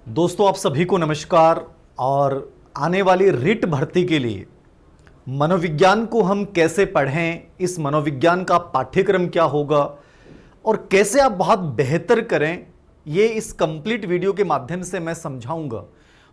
दोस्तों, आप सभी को नमस्कार। और आने वाली रिट भर्ती के लिए मनोविज्ञान को हम कैसे पढ़ें, इस मनोविज्ञान का पाठ्यक्रम क्या होगा और कैसे आप बहुत बेहतर करें, ये इस कंप्लीट वीडियो के माध्यम से मैं समझाऊंगा।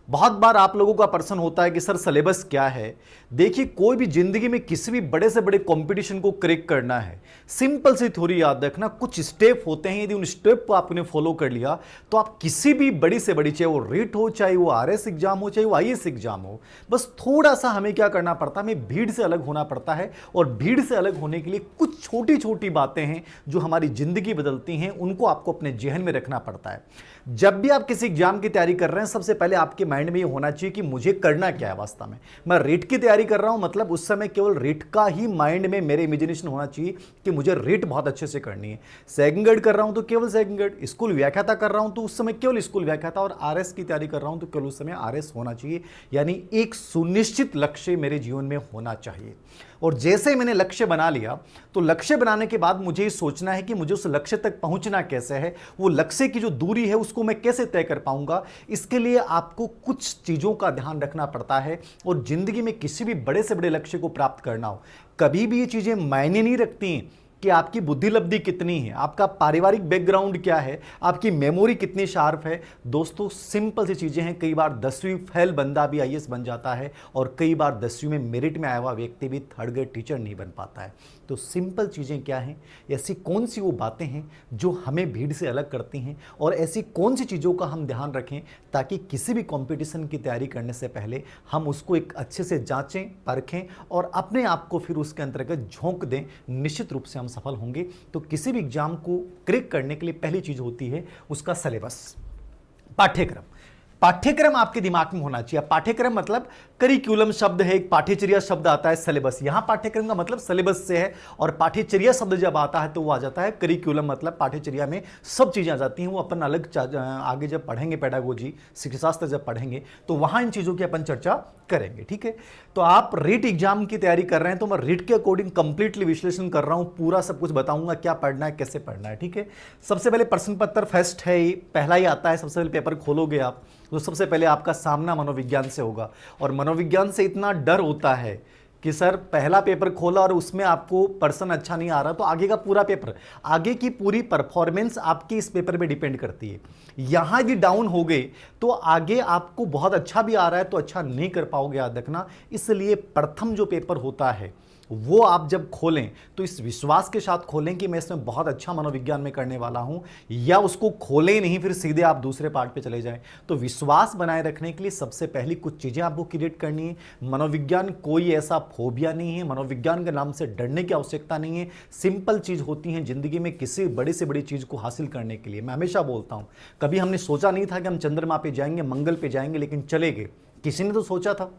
बहुत बार आप लोगों का प्रश्न होता है कि सर सिलेबस क्या है। देखिए, कोई भी जिंदगी में किसी भी बड़े से बड़े कंपटीशन को क्रैक करना है, सिंपल सी थ्योरी याद रखना, कुछ स्टेप होते हैं। यदि उन स्टेप को आपने फॉलो कर लिया तो आप किसी भी बड़ी से बड़ी, चाहे वो रीट हो, चाहे वो आरएस एग्जाम हो, चाहे वो आईएएस एग्जाम हो, बस थोड़ा सा हमें क्या करना पड़ता है, हमें भीड़ से अलग होना पड़ता है। और भीड़ से अलग होने के लिए कुछ छोटी छोटी बातें हैं जो हमारी जिंदगी बदलती हैं, उनको आपको अपने जहन में रखना पड़ता है। जब भी आप किसी एग्जाम की तैयारी कर रहे हैं, सबसे पहले आपके माइंड में ये होना चाहिए कि मुझे करना क्या है। वास्तव में मैं रीट की तैयारी कर रहा हूं, मतलब उस समय केवल रीट का ही माइंड में मेरे इमेजिनेशन होना चाहिए कि मुझे रीट बहुत अच्छे से करनी है। सेकंड ग्रेड कर रहा हूं तो केवल सेकंड ग्रेड, स्कूल व्याख्याता कर रहा हूं तो उस समय केवल स्कूल व्याख्याता, और आरएस की तैयारी कर रहा हूं तो केवल उस समय आरएस होना चाहिए। यानी एक सुनिश्चित लक्ष्य मेरे जीवन में होना चाहिए। और जैसे ही मैंने लक्ष्य बना लिया, तो लक्ष्य बनाने के बाद मुझे ये सोचना है कि मुझे उस लक्ष्य तक पहुंचना कैसे है, वो लक्ष्य की जो दूरी है उसको मैं कैसे तय कर पाऊंगा। इसके लिए आपको कुछ चीजों का ध्यान रखना पड़ता है। और जिंदगी में किसी भी बड़े से बड़े लक्ष्य को प्राप्त करना हो, कभी भी ये चीजें मायने नहीं रखती हैं कि आपकी बुद्धि लब्धि कितनी है, आपका पारिवारिक बैकग्राउंड क्या है, आपकी मेमोरी कितनी शार्प है। दोस्तों, सिंपल सी चीजें हैं। कई बार 10वीं फेल बंदा भी आईएएस बन जाता है, और कई बार 10वीं में मेरिट में आया हुआ व्यक्ति भी थर्ड ग्रेड टीचर नहीं बन पाता है। तो सिंपल चीजें क्या हैं, ऐसी कौन सी वो बातें हैं जो हमें भीड़ से अलग करती हैं, और ऐसी कौन सी चीज़ों का हम ध्यान रखें ताकि किसी भी कंपटीशन की तैयारी करने से पहले हम उसको एक अच्छे से जांचें, परखें और अपने आप को फिर उसके अंतर्गत झोंक दें। निश्चित रूप से हम सफल होंगे। तो किसी भी एग्जाम को क्रैक करने के लिए पहली चीज होती है उसका सिलेबस, पाठ्यक्रम। पाठ्यक्रम आपके दिमाग में होना चाहिए। पाठ्यक्रम मतलब करिकुलम शब्द है, एक पाठ्यचर्या शब्द आता है, सिलेबस। यहां पाठ्यक्रम का मतलब सिलेबस से है, और पाठ्यचर्या शब्द जब आता है तो वो आ जाता है करिकुलम, मतलब पाठ्यचर्या में सब चीजें आ जाती हैं। वो अपन अलग आगे जब पढ़ेंगे, पेडागोजी शिक्षाशास्त्र जब पढ़ेंगे तो वहां इन चीजों की अपन चर्चा करेंगे। ठीक है, तो आप रीट एग्जाम की तैयारी कर रहे हैं तो मैं रीट के अकॉर्डिंग कंप्लीटली विश्लेषण कर रहा हूं, पूरा सब कुछ बताऊंगा क्या पढ़ना है, कैसे पढ़ना है। ठीक है, सबसे पहले प्रश्न पत्र फर्स्ट है, पहला ही आता है। सबसे पहले पेपर खोलोगे आप तो सबसे पहले आपका सामना मनोविज्ञान से होगा। और मनोविज्ञान से इतना डर होता है कि सर पहला पेपर खोला और उसमें आपको पर्सन अच्छा नहीं आ रहा, तो आगे का पूरा पेपर, आगे की पूरी परफॉर्मेंस आपकी इस पेपर पे डिपेंड करती है। यहां यदि डाउन हो गए तो आगे आपको बहुत अच्छा भी आ रहा है तो अच्छा नहीं कर पाओगे, याद रखना। इसलिए प्रथम जो पेपर होता है वो आप जब खोलें तो इस विश्वास के साथ खोलें कि मैं इसमें बहुत अच्छा मनोविज्ञान में करने वाला हूं, या उसको खोलें नहीं फिर सीधे आप दूसरे पार्ट पे चले जाएं। तो विश्वास बनाए रखने के लिए सबसे पहली कुछ चीजें आपको क्रिएट करनी है। मनोविज्ञान कोई ऐसा फोबिया नहीं है, मनोविज्ञान के नाम से डरने की आवश्यकता नहीं है। सिंपल चीज होती है जिंदगी में किसी बड़ी से बड़ी चीज को हासिल करने के लिए। मैं हमेशा बोलता हूं, कभी हमने सोचा नहीं था कि हम चंद्रमा पे जाएंगे, मंगल पे जाएंगे, लेकिन चले गए। किसी ने तो सोचा था,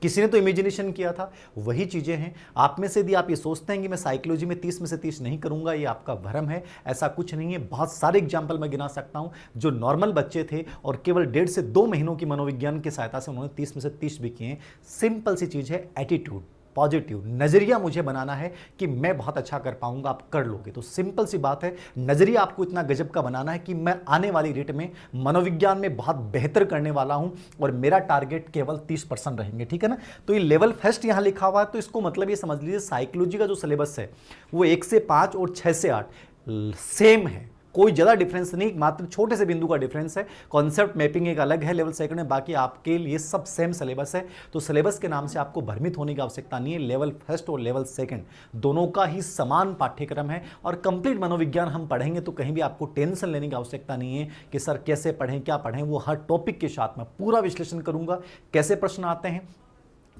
किसी ने तो इमेजिनेशन किया था। वही चीजें हैं आप में से। यदि आप ये सोचते हैं कि मैं साइकोलॉजी में 30 में से 30 नहीं करूंगा, ये आपका भ्रम है। ऐसा कुछ नहीं है। बहुत सारे एग्जाम्पल मैं गिना सकता हूं जो नॉर्मल बच्चे थे और केवल 1.5 से 2 महीनों की मनोविज्ञान की सहायता से उन्होंने 30 में से 30 भी किए। सिंपल सी चीज है, एटीट्यूड, पॉजिटिव नजरिया मुझे बनाना है कि मैं बहुत अच्छा कर पाऊंगा, आप कर लोगे। तो सिंपल सी बात है, नजरिया आपको इतना गजब का बनाना है कि मैं आने वाली रीट में मनोविज्ञान में बहुत बेहतर करने वाला हूं, और मेरा टारगेट केवल 30% रहेंगे। ठीक है ना। तो ये लेवल फर्स्ट यहां लिखा हुआ है, तो इसको मतलब ये समझ लीजिए साइकोलॉजी का जो सिलेबस है वो 1 से 5 और 6 से 8 सेम है, कोई ज्यादा डिफरेंस नहीं, मात्र छोटे से बिंदु का डिफरेंस है। कॉन्सेप्ट मैपिंग एक अलग है लेवल सेकंड में, बाकी आपके लिए सब सेम सिलेबस है। तो सिलेबस के नाम से आपको भ्रमित होने की आवश्यकता नहीं है। लेवल फर्स्ट और लेवल सेकंड दोनों का ही समान पाठ्यक्रम है, और कंप्लीट मनोविज्ञान हम पढ़ेंगे तो कहीं भी आपको टेंशन लेने की आवश्यकता नहीं है कि सर कैसे पढ़ें, क्या पढ़ें। वो हर टॉपिक के साथ मैं पूरा विश्लेषण करूंगा, कैसे प्रश्न आते हैं,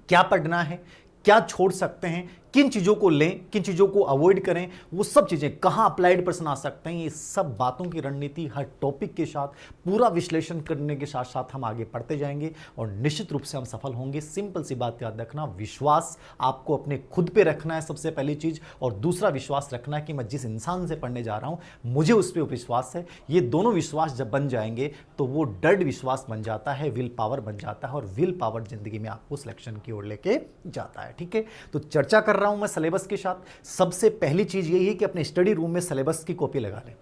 क्या पढ़ना है, क्या छोड़ सकते हैं, किन चीजों को लें, किन चीजों को अवॉइड करें, वो सब चीजें कहां अप्लाइड प्रश्न आ सकते हैं, ये सब बातों की रणनीति हर टॉपिक के साथ पूरा विश्लेषण करने के साथ साथ हम आगे बढ़ते जाएंगे, और निश्चित रूप से हम सफल होंगे। सिंपल सी बात याद रखना, विश्वास आपको अपने खुद पे रखना है सबसे पहली चीज, और दूसरा विश्वास रखना है कि मैं जिस इंसान से पढ़ने जा रहा हूं मुझे उस पर विश्वास है। ये दोनों विश्वास जब बन जाएंगे तो वो डर्ड विश्वास बन जाता है, विल पावर बन जाता है, और विल पावर जिंदगी में आपको सिलेक्शन की ओर लेके जाता है। ठीक है, तो चर्चा कर रहा हूं मैं सिलेबस के साथ। सबसे पहली चीज यही है कि अपने स्टडी रूम में सिलेबस की कॉपी लगा लें।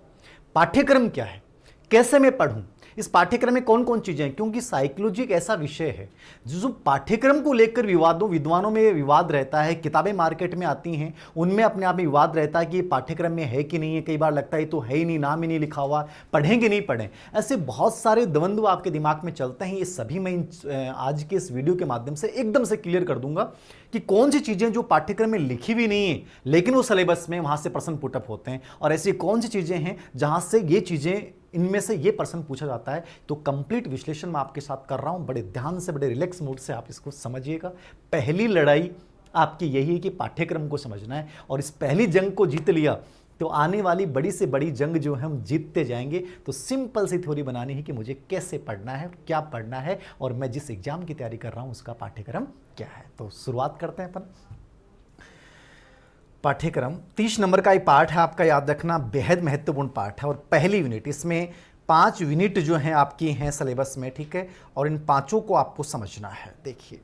पाठ्यक्रम क्या है, कैसे मैं पढ़ूं, इस पाठ्यक्रम में कौन कौन चीजें हैं, क्योंकि साइकोलॉजी एक ऐसा विषय है जो पाठ्यक्रम को लेकर विद्वानों में विवाद रहता है, किताबें मार्केट में आती हैं उनमें अपने आप में विवाद रहता है कि ये पाठ्यक्रम में है कि नहीं है, कई बार लगता है तो है ही नहीं, नाम ही नहीं लिखा हुआ, पढ़ेंगे नहीं पढ़ें, ऐसे बहुत सारे द्वंद्व आपके दिमाग में चलते हैं। ये सभी मैं आज के इस वीडियो के माध्यम से एकदम से क्लियर कर दूंगा कि कौन सी चीजें जो पाठ्यक्रम में लिखी भी नहीं है लेकिन वो सिलेबस में वहां से प्रश्न पुटअप होते हैं, और ऐसी कौन सी चीजें हैं जहां से ये चीजें, इनमें से ये प्रश्न पूछा जाता है। तो कंप्लीट विश्लेषण मैं आपके साथ कर रहा हूं, बड़े ध्यान से, बड़े रिलैक्स मूड से आप इसको समझिएगा। पहली लड़ाई आपकी यही है कि पाठ्यक्रम को समझना है, और इस पहली जंग को जीत लिया तो आने वाली बड़ी से बड़ी जंग जो है हम जीतते जाएंगे। तो सिंपल सी थ्योरी बनानी है कि मुझे कैसे पढ़ना है, क्या पढ़ना है, और मैं जिस एग्जाम की तैयारी कर रहा हूं उसका पाठ्यक्रम क्या है। तो शुरुआत करते हैं अपन। पाठ्यक्रम 30 नंबर का ये पाठ है आपका, याद रखना बेहद महत्वपूर्ण पाठ है। और पहली यूनिट, इसमें 5 यूनिट जो हैं आपकी हैं सिलेबस में, ठीक है, और इन 5 को आपको समझना है। देखिए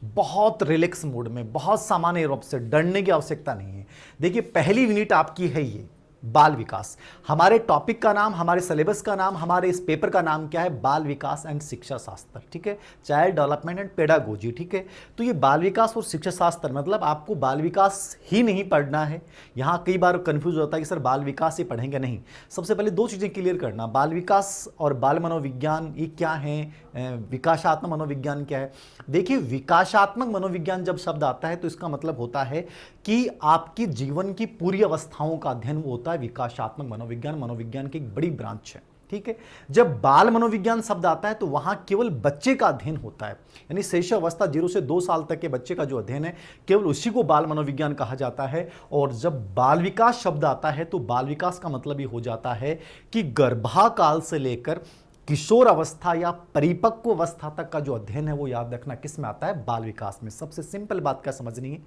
बहुत रिलैक्स मूड में, बहुत सामान्य रूप से, डरने की आवश्यकता नहीं है। देखिए पहली यूनिट आपकी है ये बाल विकास। हमारे टॉपिक का नाम, हमारे सिलेबस का नाम, हमारे इस पेपर का नाम क्या है? बाल विकास एंड शिक्षा शास्त्र, ठीक है, चाइल्ड डेवलपमेंट एंड पेडागोजी, ठीक है। तो ये बाल विकास और शिक्षा शास्त्र, मतलब आपको बाल विकास ही नहीं पढ़ना है। यहाँ कई बार कंफ्यूज होता है कि सर बाल विकास ही पढ़ेंगे, नहीं। सबसे पहले 2 चीज़ें क्लियर करना, बाल विकास और बाल मनोविज्ञान ये क्या है, विकासात्मक मनोविज्ञान क्या है। देखिए विकासात्मक मनोविज्ञान जब शब्द आता है तो इसका मतलब होता है कि आपकी जीवन की पूरी अवस्थाओं का अध्ययन होता है विकासात्मक मनोविज्ञान। मनोविज्ञान की एक बड़ी ब्रांच है, ठीक है। जब बाल मनोविज्ञान शब्द आता है तो वहां केवल बच्चे का अध्ययन होता है, यानी शैशव अवस्था 0 से 2 साल तक के बच्चे का जो अध्ययन है केवल उसी को बाल मनोविज्ञान कहा जाता है। और जब बाल विकास शब्द आता है तो बाल विकास का मतलब ये हो जाता है कि गर्भाकाल से लेकर किशोर अवस्था या परिपक्व अवस्था तक का जो अध्ययन है वो याद रखना किस में आता है? बाल विकास में। सबसे सिंपल बात क्या समझनी है,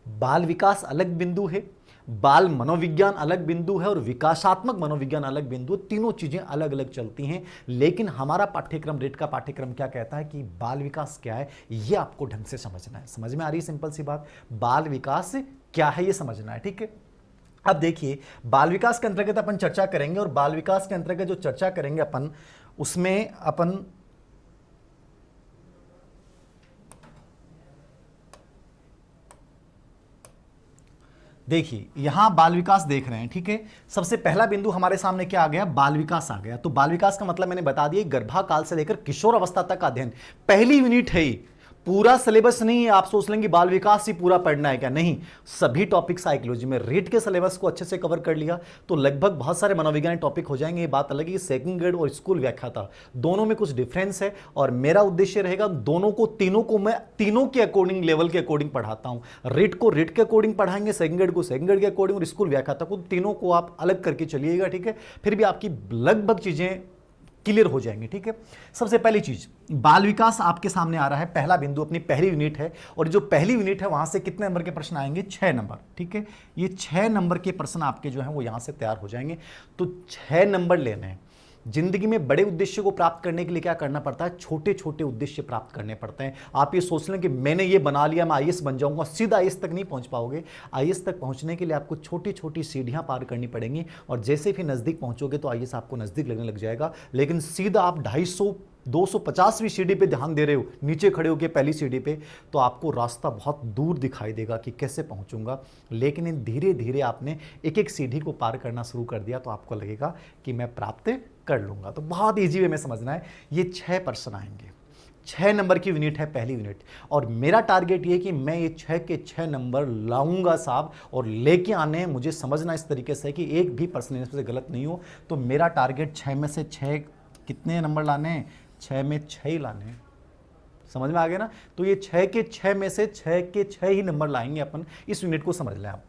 बाल विकास अलग बिंदु है, बाल मनोविज्ञान अलग बिंदु है, और विकासात्मक मनोविज्ञान अलग बिंदु। तीनों चीजें अलग अलग चलती हैं, लेकिन हमारा पाठ्यक्रम, रेट का पाठ्यक्रम क्या कहता है कि बाल विकास क्या है ये आपको ढंग से समझना है। समझ में आ रही है? सिंपल सी बात, बाल विकास क्या है ये समझना है, ठीक है। अब देखिए बाल विकास के अंतर्गत अपन चर्चा करेंगे, और बाल विकास के अंतर्गत जो चर्चा करेंगे अपन, उसमें अपन देखिए यहां बाल विकास देख रहे हैं, ठीक है। सबसे पहला बिंदु हमारे सामने क्या आ गया? बाल विकास आ गया। तो बाल विकास का मतलब मैंने बता दिया, गर्भाकाल से लेकर किशोर अवस्था तक का अध्ययन। पहली यूनिट है, पूरा सिलेबस नहीं है। आप सोच लेंगे बाल विकास ही पूरा पढ़ना है क्या? नहीं, सभी टॉपिक साइकोलॉजी में रेट के सिलेबस को अच्छे से कवर कर लिया तो लगभग बहुत सारे मनोविज्ञान टॉपिक हो जाएंगे। ये बात अलग है कि सेकंड ग्रेड और स्कूल व्याख्याता दोनों में कुछ डिफरेंस है, और मेरा उद्देश्य रहेगा दोनों को, तीनों को मैं तीनों के अकॉर्डिंग, लेवल के अकॉर्डिंग पढ़ाता हूं। रेट को रेट के अकॉर्डिंग पढ़ाएंगे, सेकंड ग्रेड को सेकंड ग्रेड के अकॉर्डिंग, और स्कूल व्याख्याता को, तीनों को आप अलग करके चलिएगा, ठीक है। फिर भी आपकी लगभग चीजें क्लियर हो जाएंगे, ठीक है। सबसे पहली चीज, बाल विकास आपके सामने आ रहा है, पहला बिंदु अपनी पहली यूनिट है, और जो पहली यूनिट है वहां से कितने नंबर के प्रश्न आएंगे? 6 नंबर, ठीक है। ये 6 नंबर के प्रश्न आपके जो हैं वो यहां से तैयार हो जाएंगे। तो 6 नंबर लेने हैं। जिंदगी में बड़े उद्देश्य को प्राप्त करने के लिए क्या करना पड़ता है? छोटे छोटे उद्देश्य प्राप्त करने पड़ते हैं। आप ये सोच लें कि मैंने ये बना लिया, मैं आईएएस बन जाऊंगा, सीधा आईएएस तक नहीं पहुंच पाओगे। आईएएस तक पहुंचने के लिए आपको छोटी छोटी सीढ़ियां पार करनी पड़ेंगी, और जैसे भी नजदीक पहुंचोगे तो आईएएस आपको नजदीक लगने लग जाएगा। लेकिन सीधा आप 250 250वीं सीढ़ी पे ध्यान दे रहे हो, नीचे खड़े हो के पहली सीढ़ी पे, तो आपको रास्ता बहुत दूर दिखाई देगा कि कैसे पहुंचूंगा। लेकिन धीरे धीरे आपने एक एक सीढ़ी को पार करना शुरू कर दिया तो आपको लगेगा कि मैं प्राप्त कर लूंगा। तो बहुत ईजी वे में समझना है। ये 6 प्रश्न आएंगे, 6 नंबर की यूनिट है पहली यूनिट, और मेरा टारगेट ये कि मैं ये 6 के 6 नंबर लाऊंगा साहब, और लेके आने हैं। मुझे समझना इस तरीके से कि एक भी प्रश्न इसमें से गलत नहीं हो। तो मेरा टारगेट 6 में से 6 कितने नंबर लाने हैं? 6 में 6 ही लाने हैं। समझ में आ गया ना? तो ये 6 के 6 में से 6 के 6 ही नंबर लाएंगे अपन। इस यूनिट को समझ लें आप।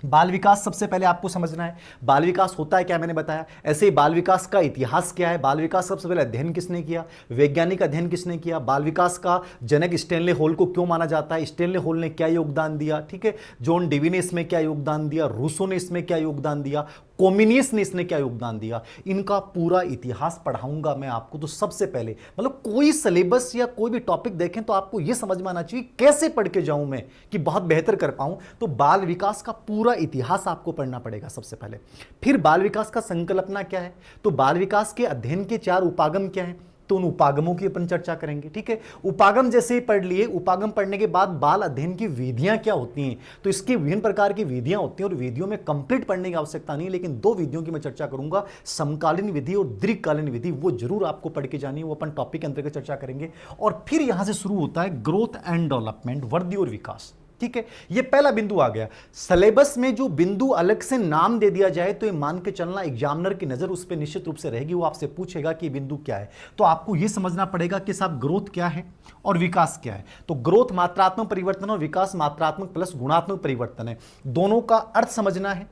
बाल विकास सबसे पहले आपको समझना है, बाल विकास होता है क्या, मैंने बताया। ऐसे ही बाल विकास का इतिहास क्या है, बाल विकास सबसे पहले अध्ययन किसने किया, वैज्ञानिक अध्ययन किसने किया, बाल विकास का जनक स्टैनले हॉल को क्यों माना जाता है, स्टैनले हॉल ने क्या योगदान दिया, ठीक है, जॉन डेवी ने इसमें क्या योगदान दिया, रूसो ने इसमें क्या योगदान दिया, कोमिनियस ने इसने क्या योगदान दिया, इनका पूरा इतिहास पढ़ाऊंगा मैं आपको। तो सबसे पहले मतलब कोई सिलेबस या कोई भी टॉपिक देखें तो आपको यह समझ में आना चाहिए कैसे पढ़ के जाऊं मैं कि बहुत बेहतर कर पाऊं। तो बाल विकास का पूरा इतिहास आपको पढ़ना पड़ेगा सबसे पहले। फिर बाल विकास का संकल्पना क्या है, तो बाल विकास के अध्ययन के 4 उपागम क्या है, तो उन उपागमों की अपन चर्चा करेंगे। ठीक है, उपागम जैसे ही पढ़ लिए, उपागम पढ़ने के बाद बाल अध्ययन की विधियां क्या होती हैं, तो इसकी विभिन्न प्रकार की विधियां होती हैं और विधियों में कंप्लीट पढ़ने की आवश्यकता नहीं है, लेकिन 2 विधियों की मैं चर्चा करूंगा, समकालीन विधि और दीर्घकालीन विधि, वो जरूर आपको पढ़ के जानी है, वो अपन टॉपिक के अंतर्गत चर्चा करेंगे। और फिर यहां से शुरू होता है ग्रोथ एंड डेवलपमेंट, वृद्धि और विकास। ठीक है, ये पहला बिंदु आ गया। सिलेबस में जो बिंदु अलग से नाम दे दिया जाए तो ये मान के चलना एग्जामिनर की नजर उस पर निश्चित रूप से रहेगी, वो आपसे पूछेगा कि बिंदु क्या है। तो आपको ये समझना पड़ेगा कि साहब ग्रोथ क्या है और विकास क्या है। तो ग्रोथ मात्रात्मक परिवर्तन और विकास मात्रात्मक प्लस गुणात्मक परिवर्तन है, दोनों का अर्थ समझना है,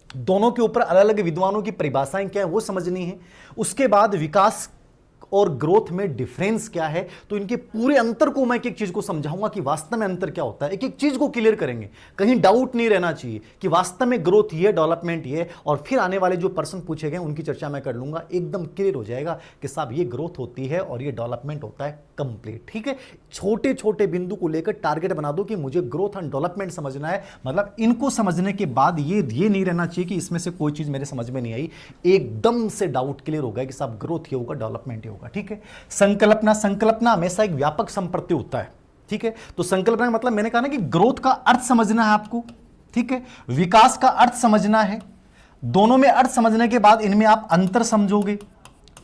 दोनों के ऊपर अलग अलग विद्वानों की परिभाषाएं क्या है वो समझनी है। उसके बाद विकास और ग्रोथ में डिफरेंस क्या है, तो इनके पूरे अंतर को मैं एक एक चीज को समझाऊंगा कि वास्तव में अंतर क्या होता है, एक एक चीज को क्लियर करेंगे, कहीं डाउट नहीं रहना चाहिए कि वास्तव में ग्रोथ ये, डेवलपमेंट ये। और फिर आने वाले जो प्रश्न पूछे गए उनकी चर्चा मैं कर लूंगा, एकदम क्लियर हो जाएगा कि साहब ये ग्रोथ होती है और ये डेवलपमेंट होता है कंप्लीट। ठीक है, छोटे छोटे बिंदु को लेकर टारगेट बना दो कि मुझे ग्रोथ एंड डेवलपमेंट समझना है, मतलब इनको समझने के बाद ये नहीं रहना चाहिए कि इसमें से कोई चीज मेरे समझ में नहीं आई, एकदम से डाउट क्लियर हो गया कि साहब ग्रोथ ये होगा, डेवलपमेंट ये होगा। ठीक है, संकल्पना हमेशा एक व्यापक संप्रति होता है। ठीक है, तो संकल्पना मतलब मैंने कहा ना कि ग्रोथ का अर्थ समझना है आपको, ठीक है, विकास का अर्थ समझना है, दोनों में अर्थ समझने के बाद इनमें आप अंतर समझोगे।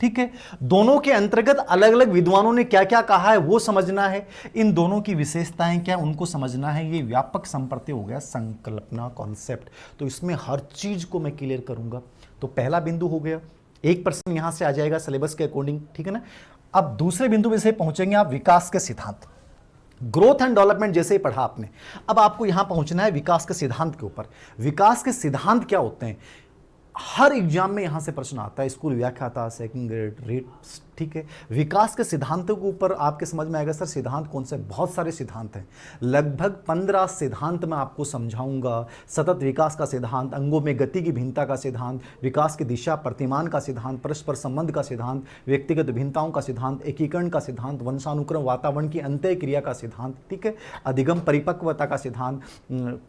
ठीक है, दोनों के अंतर्गत अलग अलग विद्वानों ने क्या क्या कहा है वो समझना है, इन दोनों की विशेषताएं क्या उनको समझना है। ये व्यापक संप्रति हो गया संकल्पना कॉन्सेप्ट। तो इसमें हर चीज को मैं क्लियर करूंगा। तो पहला बिंदु हो गया, 1% यहां से आ जाएगा सिलेबस के अकॉर्डिंग। ठीक है ना, अब दूसरे बिंदु पे से पहुंचेंगे आप, विकास के सिद्धांत। ग्रोथ एंड डेवलपमेंट जैसे ही पढ़ा आपने, अब आपको यहां पहुंचना है विकास के सिद्धांत के ऊपर। विकास के सिद्धांत क्या होते हैं, हर एग्जाम में यहां से प्रश्न आता है, स्कूल व्याख्याता, सेकंड ग्रेड, रेट। ठीक है, विकास के सिद्धांतों के ऊपर आपके समझ में आएगा सर सिद्धांत कौन से, बहुत सारे सिद्धांत हैं, लगभग 15 सिद्धांत मैं आपको समझाऊंगा। सतत विकास का सिद्धांत, अंगों में गति की भिन्नता का सिद्धांत, विकास की दिशा प्रतिमान का सिद्धांत, परस्पर संबंध का सिद्धांत, व्यक्तिगत भिन्नताओं का सिद्धांत, एकीकरण का सिद्धांत, वंशानुक्रम, वातावरण की अंतः क्रिया का सिद्धांत। ठीक है, अधिगम परिपक्वता का सिद्धांत,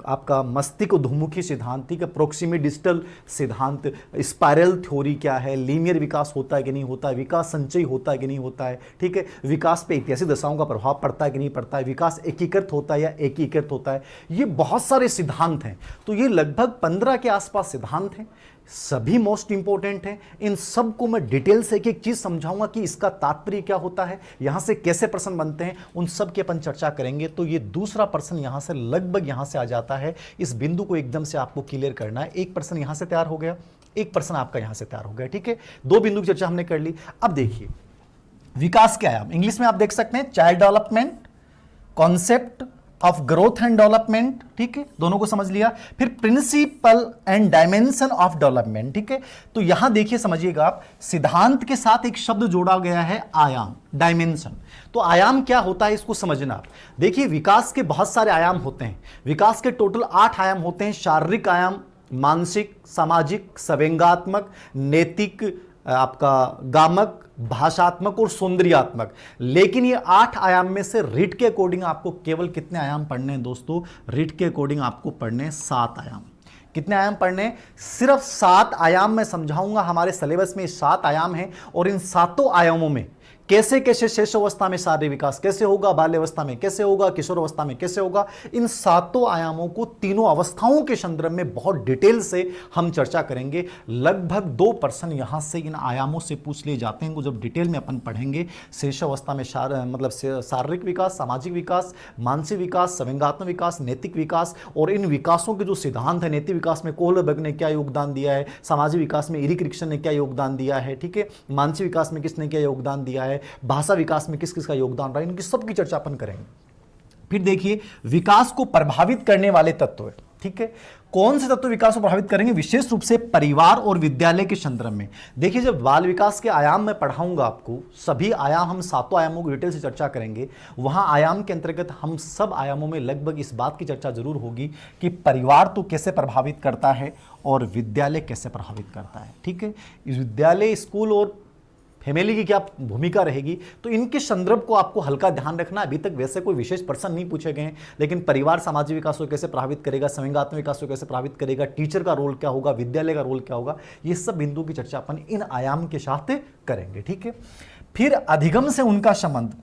आपका मस्तिष्क उद्मुखी सिद्धांत। ठीक है, प्रोक्सिमी डिजिटल सिद्धांत, स्पाइरल थ्योरी क्या है, लीनियर विकास होता है कि नहीं होता है, विकास संचय होता है कि नहीं होता है। ठीक है, विकास पे ऐतिहासिक दशाओं का प्रभाव पड़ता है कि नहीं पड़ता है, विकास एकीकृत होता है या एकीकृत होता है। ये बहुत सारे सिद्धांत हैं, तो ये लगभग 15 के आसपास सिद्धांत हैं, सभी मोस्ट इंपॉर्टेंट हैं। इन सब को मैं डिटेल से एक एक चीज समझाऊंगा कि इसका तात्पर्य क्या होता है, यहां से कैसे प्रश्न बनते हैं, उन सब की अपन चर्चा करेंगे। तो ये दूसरा प्रश्न यहां से लगभग यहां से आ जाता है, इस बिंदु को एकदम से आपको क्लियर करना है। एक प्रश्न यहां से तैयार हो गया, एक प्रश्न आपका यहां से तैयार हो गया। ठीक है, 2 बिंदु की चर्चा हमने कर ली। अब देखिए विकास क्या है, इंग्लिश में आप देख सकते हैं child development, concept of growth and development. ठीक है, दोनों को समझ लिया। फिर principle and dimension of development. ठीक है, तो यहां देखिए समझिएगा आप, सिद्धांत के साथ एक शब्द जोड़ा गया है आयाम, डायमेंशन। तो आयाम क्या होता है इसको समझना। देखिए विकास के बहुत सारे आयाम होते हैं, विकास के टोटल 8 आयाम होते हैं, शारीरिक आयाम, मानसिक, सामाजिक, संवेगात्मक, नैतिक, आपका गामक, भाषात्मक और सौंदर्यात्मक। लेकिन ये 8 आयाम में से रीट के अकॉर्डिंग आपको केवल कितने आयाम पढ़ने हैं दोस्तों, रीट के अकॉर्डिंग आपको पढ़ने हैं 7 आयाम। कितने आयाम पढ़ने हैं, सिर्फ 7 आयाम मैं समझाऊंगा। हमारे सिलेबस में 7 आयाम हैं और इन 7 आयामों में कैसे कैसे शैशवावस्था में शारीरिक विकास कैसे होगा, बाल्यावस्था में कैसे होगा, किशोर अवस्था में कैसे होगा, इन 7 आयामों को तीनों अवस्थाओं के संदर्भ में बहुत डिटेल से हम चर्चा करेंगे। लगभग 2 प्रश्न यहां से इन आयामों से पूछ लिए जाते हैं, जब डिटेल में अपन पढ़ेंगे। शैशवावस्था में मतलब शारीरिक विकास, सामाजिक विकास, मानसिक विकास, संवेगात्मक विकास, नैतिक विकास, और इन विकासों के जो सिद्धांत है, नैतिक विकास में कोहलबर्ग ने क्या योगदान दिया है, सामाजिक विकास में इरिक रिक्सन ने क्या योगदान दिया है, ठीक है, मानसिक विकास में किसने क्या योगदान दिया है, भाषा विकास में किस किस का योगदान रहा है, इनकी सबकी चर्चा अपन करेंगे। फिर देखिए विकास को प्रभावित करने वाले तत्व है, ठीक है, कौन से तत्व विकास को प्रभावित करेंगे? विशेष रूप से परिवार और विद्यालय के संदर्भ में। देखिए, जब बाल विकास के आयाम में पढ़ाऊंगा आपको, सभी आयाम, हम सातों आयामों को डिटेल से चर्चा करेंगे। वहां आयाम के अंतर्गत हम सब आयामों में लगभग इस बात की चर्चा जरूर होगी कि परिवार तो कैसे प्रभावित करता है और विद्यालय कैसे प्रभावित करता है। ठीक है, इस विद्यालय, स्कूल और फैमिली की क्या भूमिका रहेगी, तो इनके संदर्भ को आपको हल्का ध्यान रखना। अभी तक वैसे कोई विशेष प्रश्न नहीं पूछे गए हैं, लेकिन परिवार सामाजिक विकास को कैसे प्रभावित करेगा, संवेगात्मक विकास को कैसे प्रभावित करेगा, टीचर का रोल क्या होगा, विद्यालय का रोल क्या होगा, ये सब बिंदु की चर्चा अपन इन आयाम के साथ करेंगे। ठीक है, फिर अधिगम से उनका संबंध,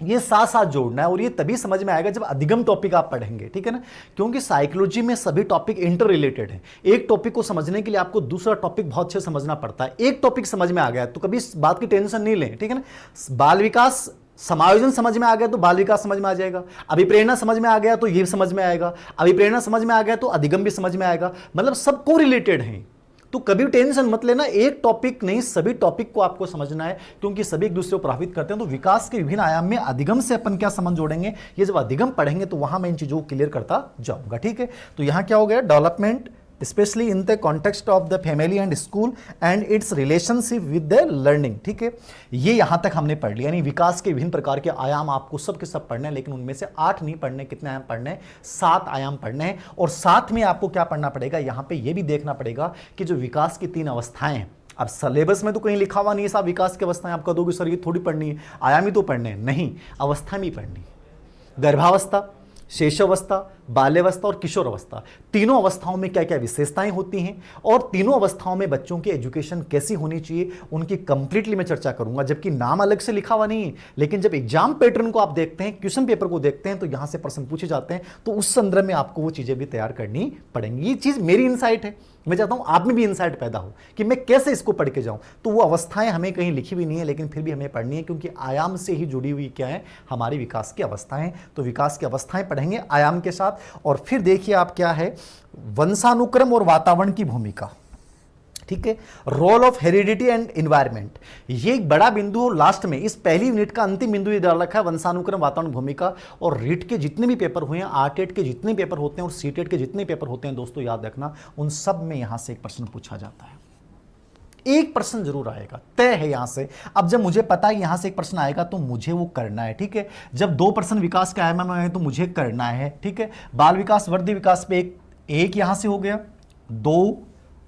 ये साथ साथ जोड़ना है, और ये तभी समझ में आएगा जब अधिगम टॉपिक आप पढ़ेंगे। ठीक है ना, क्योंकि साइकोलॉजी में सभी टॉपिक इंटर रिलेटेड हैं। एक टॉपिक को समझने के लिए आपको दूसरा टॉपिक बहुत अच्छे समझना पड़ता है। एक टॉपिक समझ में आ गया तो कभी इस बात की टेंशन नहीं लें। ठीक है ना, बाल विकास समायोजन समझ में आ गया तो बाल विकास समझ में आ जाएगा, अभिप्रेरणा समझ में आ गया तो ये समझ में आएगा, अभिप्रेरणा समझ में आ गया तो अधिगम भी समझ में आएगा, मतलब सब को रिलेटेड हैं। तो कभी टेंशन मत लेना, एक टॉपिक नहीं सभी टॉपिक को आपको समझना है, क्योंकि सभी एक दूसरे को प्रभावित करते हैं। तो विकास के विभिन्न आयाम में अधिगम से अपन क्या संबंध जोड़ेंगे, ये जब अधिगम पढ़ेंगे तो वहां मैं इन चीजों को क्लियर करता जाऊंगा। ठीक है, तो यहां क्या हो गया, development specially in the context of the family and school and it's relationship with the learning. ठीक है, ये यहां तक हमने पढ़ लिया, यानी विकास के विभिन्न प्रकार के आयाम आपको सब के सब पढ़ने हैं, लेकिन उनमें से 8 नहीं पढ़ने, कितने आयाम पढ़ने हैं, 7 आयाम पढ़ने हैं। और साथ में आपको क्या पढ़ना पड़ेगा, यहां पे ये भी देखना पड़ेगा कि जो विकास की 3 अवस्थाएं हैं, अब सिलेबस में तो कहीं लिखा हुआ नहीं है साहब विकास की अवस्थाएं, आप कहोगे सर ये थोड़ी पढ़नी है, आयाम ही तो पढ़ने हैं, नहीं, अवस्था भी पढ़नी है। गर्भावस्था, शेषावस्था, बाल्यावस्था और किशोर अवस्था, तीनों अवस्थाओं में क्या क्या विशेषताएं होती हैं और तीनों अवस्थाओं में बच्चों की एजुकेशन कैसी होनी चाहिए, उनकी कंप्लीटली मैं चर्चा करूंगा। जबकि नाम अलग से लिखा हुआ नहीं है, लेकिन जब एग्जाम पैटर्न को आप देखते हैं, क्वेश्चन पेपर को देखते हैं, तो यहां से प्रश्न पूछे जाते हैं, तो उस संदर्भ में आपको वो चीजें भी तैयार करनी पड़ेंगी। ये चीज मेरी इनसाइट है, मैं चाहता हूं आप में भी इनसाइट पैदा हो कि मैं कैसे इसको पढ़ के जाऊं। तो वो अवस्थाएं हमें कहीं लिखी हुई नहीं है, लेकिन फिर भी हमें पढ़नी है, क्योंकि आयाम से ही जुड़ी हुई क्या है, हमारी विकास की अवस्थाएं। तो विकास की अवस्थाएं पढ़ेंगे आयाम के साथ। और फिर देखिए आप क्या है, वंशानुक्रम और वातावरण की भूमिका। ठीक है, role of heredity and environment, ये एक बड़ा बिंदु हो लास्ट में। इस पहली यूनिट का अंतिम बिंदु ये डाल रखा है, वंशानुक्रम वातावरण भूमिका। और रीट के जितने भी पेपर हुए हैं, आरटेट के जितने पेपर होते हैं और सीटेट के जितने पेपर होते हैं, दोस्तों याद रखना, उन सब में यहां से एक प्रश्न पूछा जाता है। एक प्रश्न जरूर आएगा, तय है यहां से। अब जब मुझे पता है यहां से एक प्रश्न आएगा तो मुझे वो करना है। ठीक है, जब 2 प्रश्न विकास के आयाम में आए तो मुझे करना है। ठीक है, बाल विकास वर्धी विकास पे एक यहां से हो गया, 2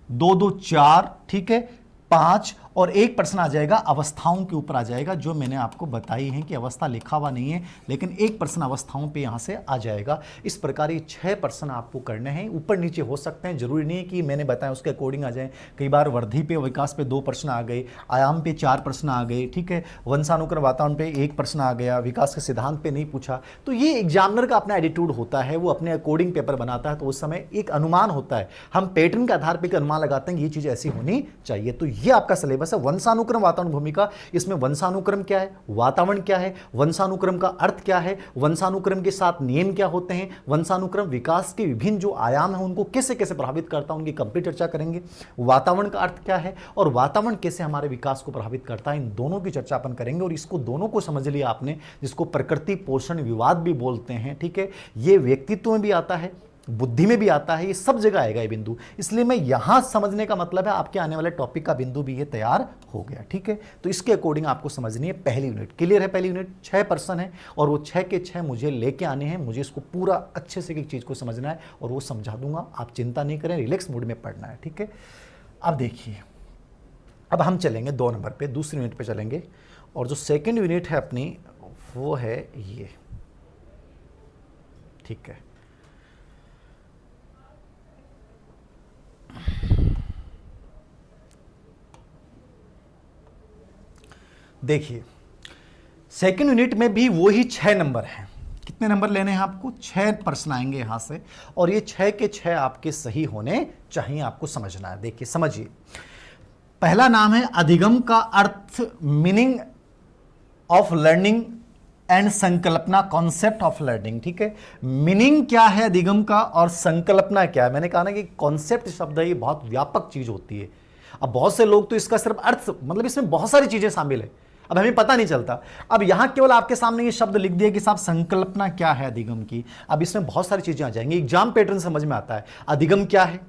2 2 4, ठीक है, 5, और एक प्रश्न आ जाएगा अवस्थाओं के ऊपर आ जाएगा, जो मैंने आपको बताई है कि अवस्था लिखा हुआ नहीं है, लेकिन एक प्रश्न अवस्थाओं पे यहां से आ जाएगा। इस प्रकार ये 6 प्रश्न आपको करने हैं, ऊपर नीचे हो सकते हैं, जरूरी नहीं है कि मैंने बताया उसके अकॉर्डिंग आ जाए। कई बार वर्धी पे विकास पे 2 प्रश्न आ गए, आयाम पे 4 प्रश्न आ गए, ठीक है, वंशानुक्रम वातावरण पे 1 प्रश्न आ गया, विकास के सिद्धांत पे नहीं पूछा। तो ये एग्जामिनर का अपना एटीट्यूड होता है, वो अपने अकॉर्डिंग पेपर बनाता है, तो उस समय एक अनुमान होता है, हम पैटर्न के आधार पर अनुमान लगाते हैं ये चीज ऐसी होनी चाहिए। तो ये आपका सिलेबस है, वंशानुक्रम वातावरण भूमिका। इसमें वंशानुक्रम क्या है, वातावरण क्या है, वंशानुक्रम का अर्थ क्या है, वंशानुक्रम के साथ नियम क्या होते हैं, वंशानुक्रम विकास के विभिन्न जो आयाम हैं उनको कैसे कैसे प्रभावित करता है, उनकी कंप्लीट चर्चा करेंगे। वातावरण का अर्थ क्या है और वातावरण कैसे हमारे विकास को प्रभावित करता है, इन दोनों की चर्चा अपन करेंगे। और इसको दोनों को समझ लिया आपने, जिसको प्रकृति पोषण विवाद भी बोलते हैं। ठीक है, ये व्यक्तित्व में भी आता है, बुद्धि में भी आता है, ये सब जगह आएगा ये बिंदु। इसलिए मैं यहां समझने का मतलब है आपके आने वाले टॉपिक का बिंदु भी ये तैयार हो गया। ठीक है, तो इसके अकॉर्डिंग आपको समझनी है पहली यूनिट। क्लियर है, पहली यूनिट 6 प्रश्न है और वो 6 के 6 मुझे लेके आने हैं, मुझे इसको पूरा अच्छे से एक चीज को समझना है और वो समझा दूंगा। आप चिंता नहीं करें, रिलैक्स मूड में पढ़ना है। ठीक है, अब देखिए, अब हम चलेंगे 2 नंबर पे, दूसरी यूनिट पे चलेंगे। और जो सेकेंड यूनिट है अपनी वो है ये। ठीक है, देखिए सेकेंड यूनिट में भी वही 6 नंबर हैं। कितने नंबर लेने हैं आपको, 6 प्रश्न आएंगे यहां से और ये 6 के 6 आपके सही होने चाहिए, आपको समझना है। देखिए समझिए, पहला नाम है अधिगम का अर्थ, मीनिंग ऑफ लर्निंग एंड संकल्पना, कॉन्सेप्ट ऑफ लर्निंग। ठीक है, मीनिंग क्या है अधिगम का और संकल्पना क्या है। मैंने कहा ना कि कॉन्सेप्ट शब्द है, ये बहुत व्यापक चीज होती है। अब बहुत से लोग तो इसका सिर्फ अर्थ, मतलब इसमें बहुत सारी चीजें शामिल है। अब हमें पता नहीं चलता। अब यहां केवल आपके सामने ये शब्द लिख दिया कि साहब संकल्पना क्या है अधिगम की। अब इसमें बहुत सारी चीजें आ जाएंगी, एग्जाम पैटर्न समझ में आता है। अधिगम क्या है,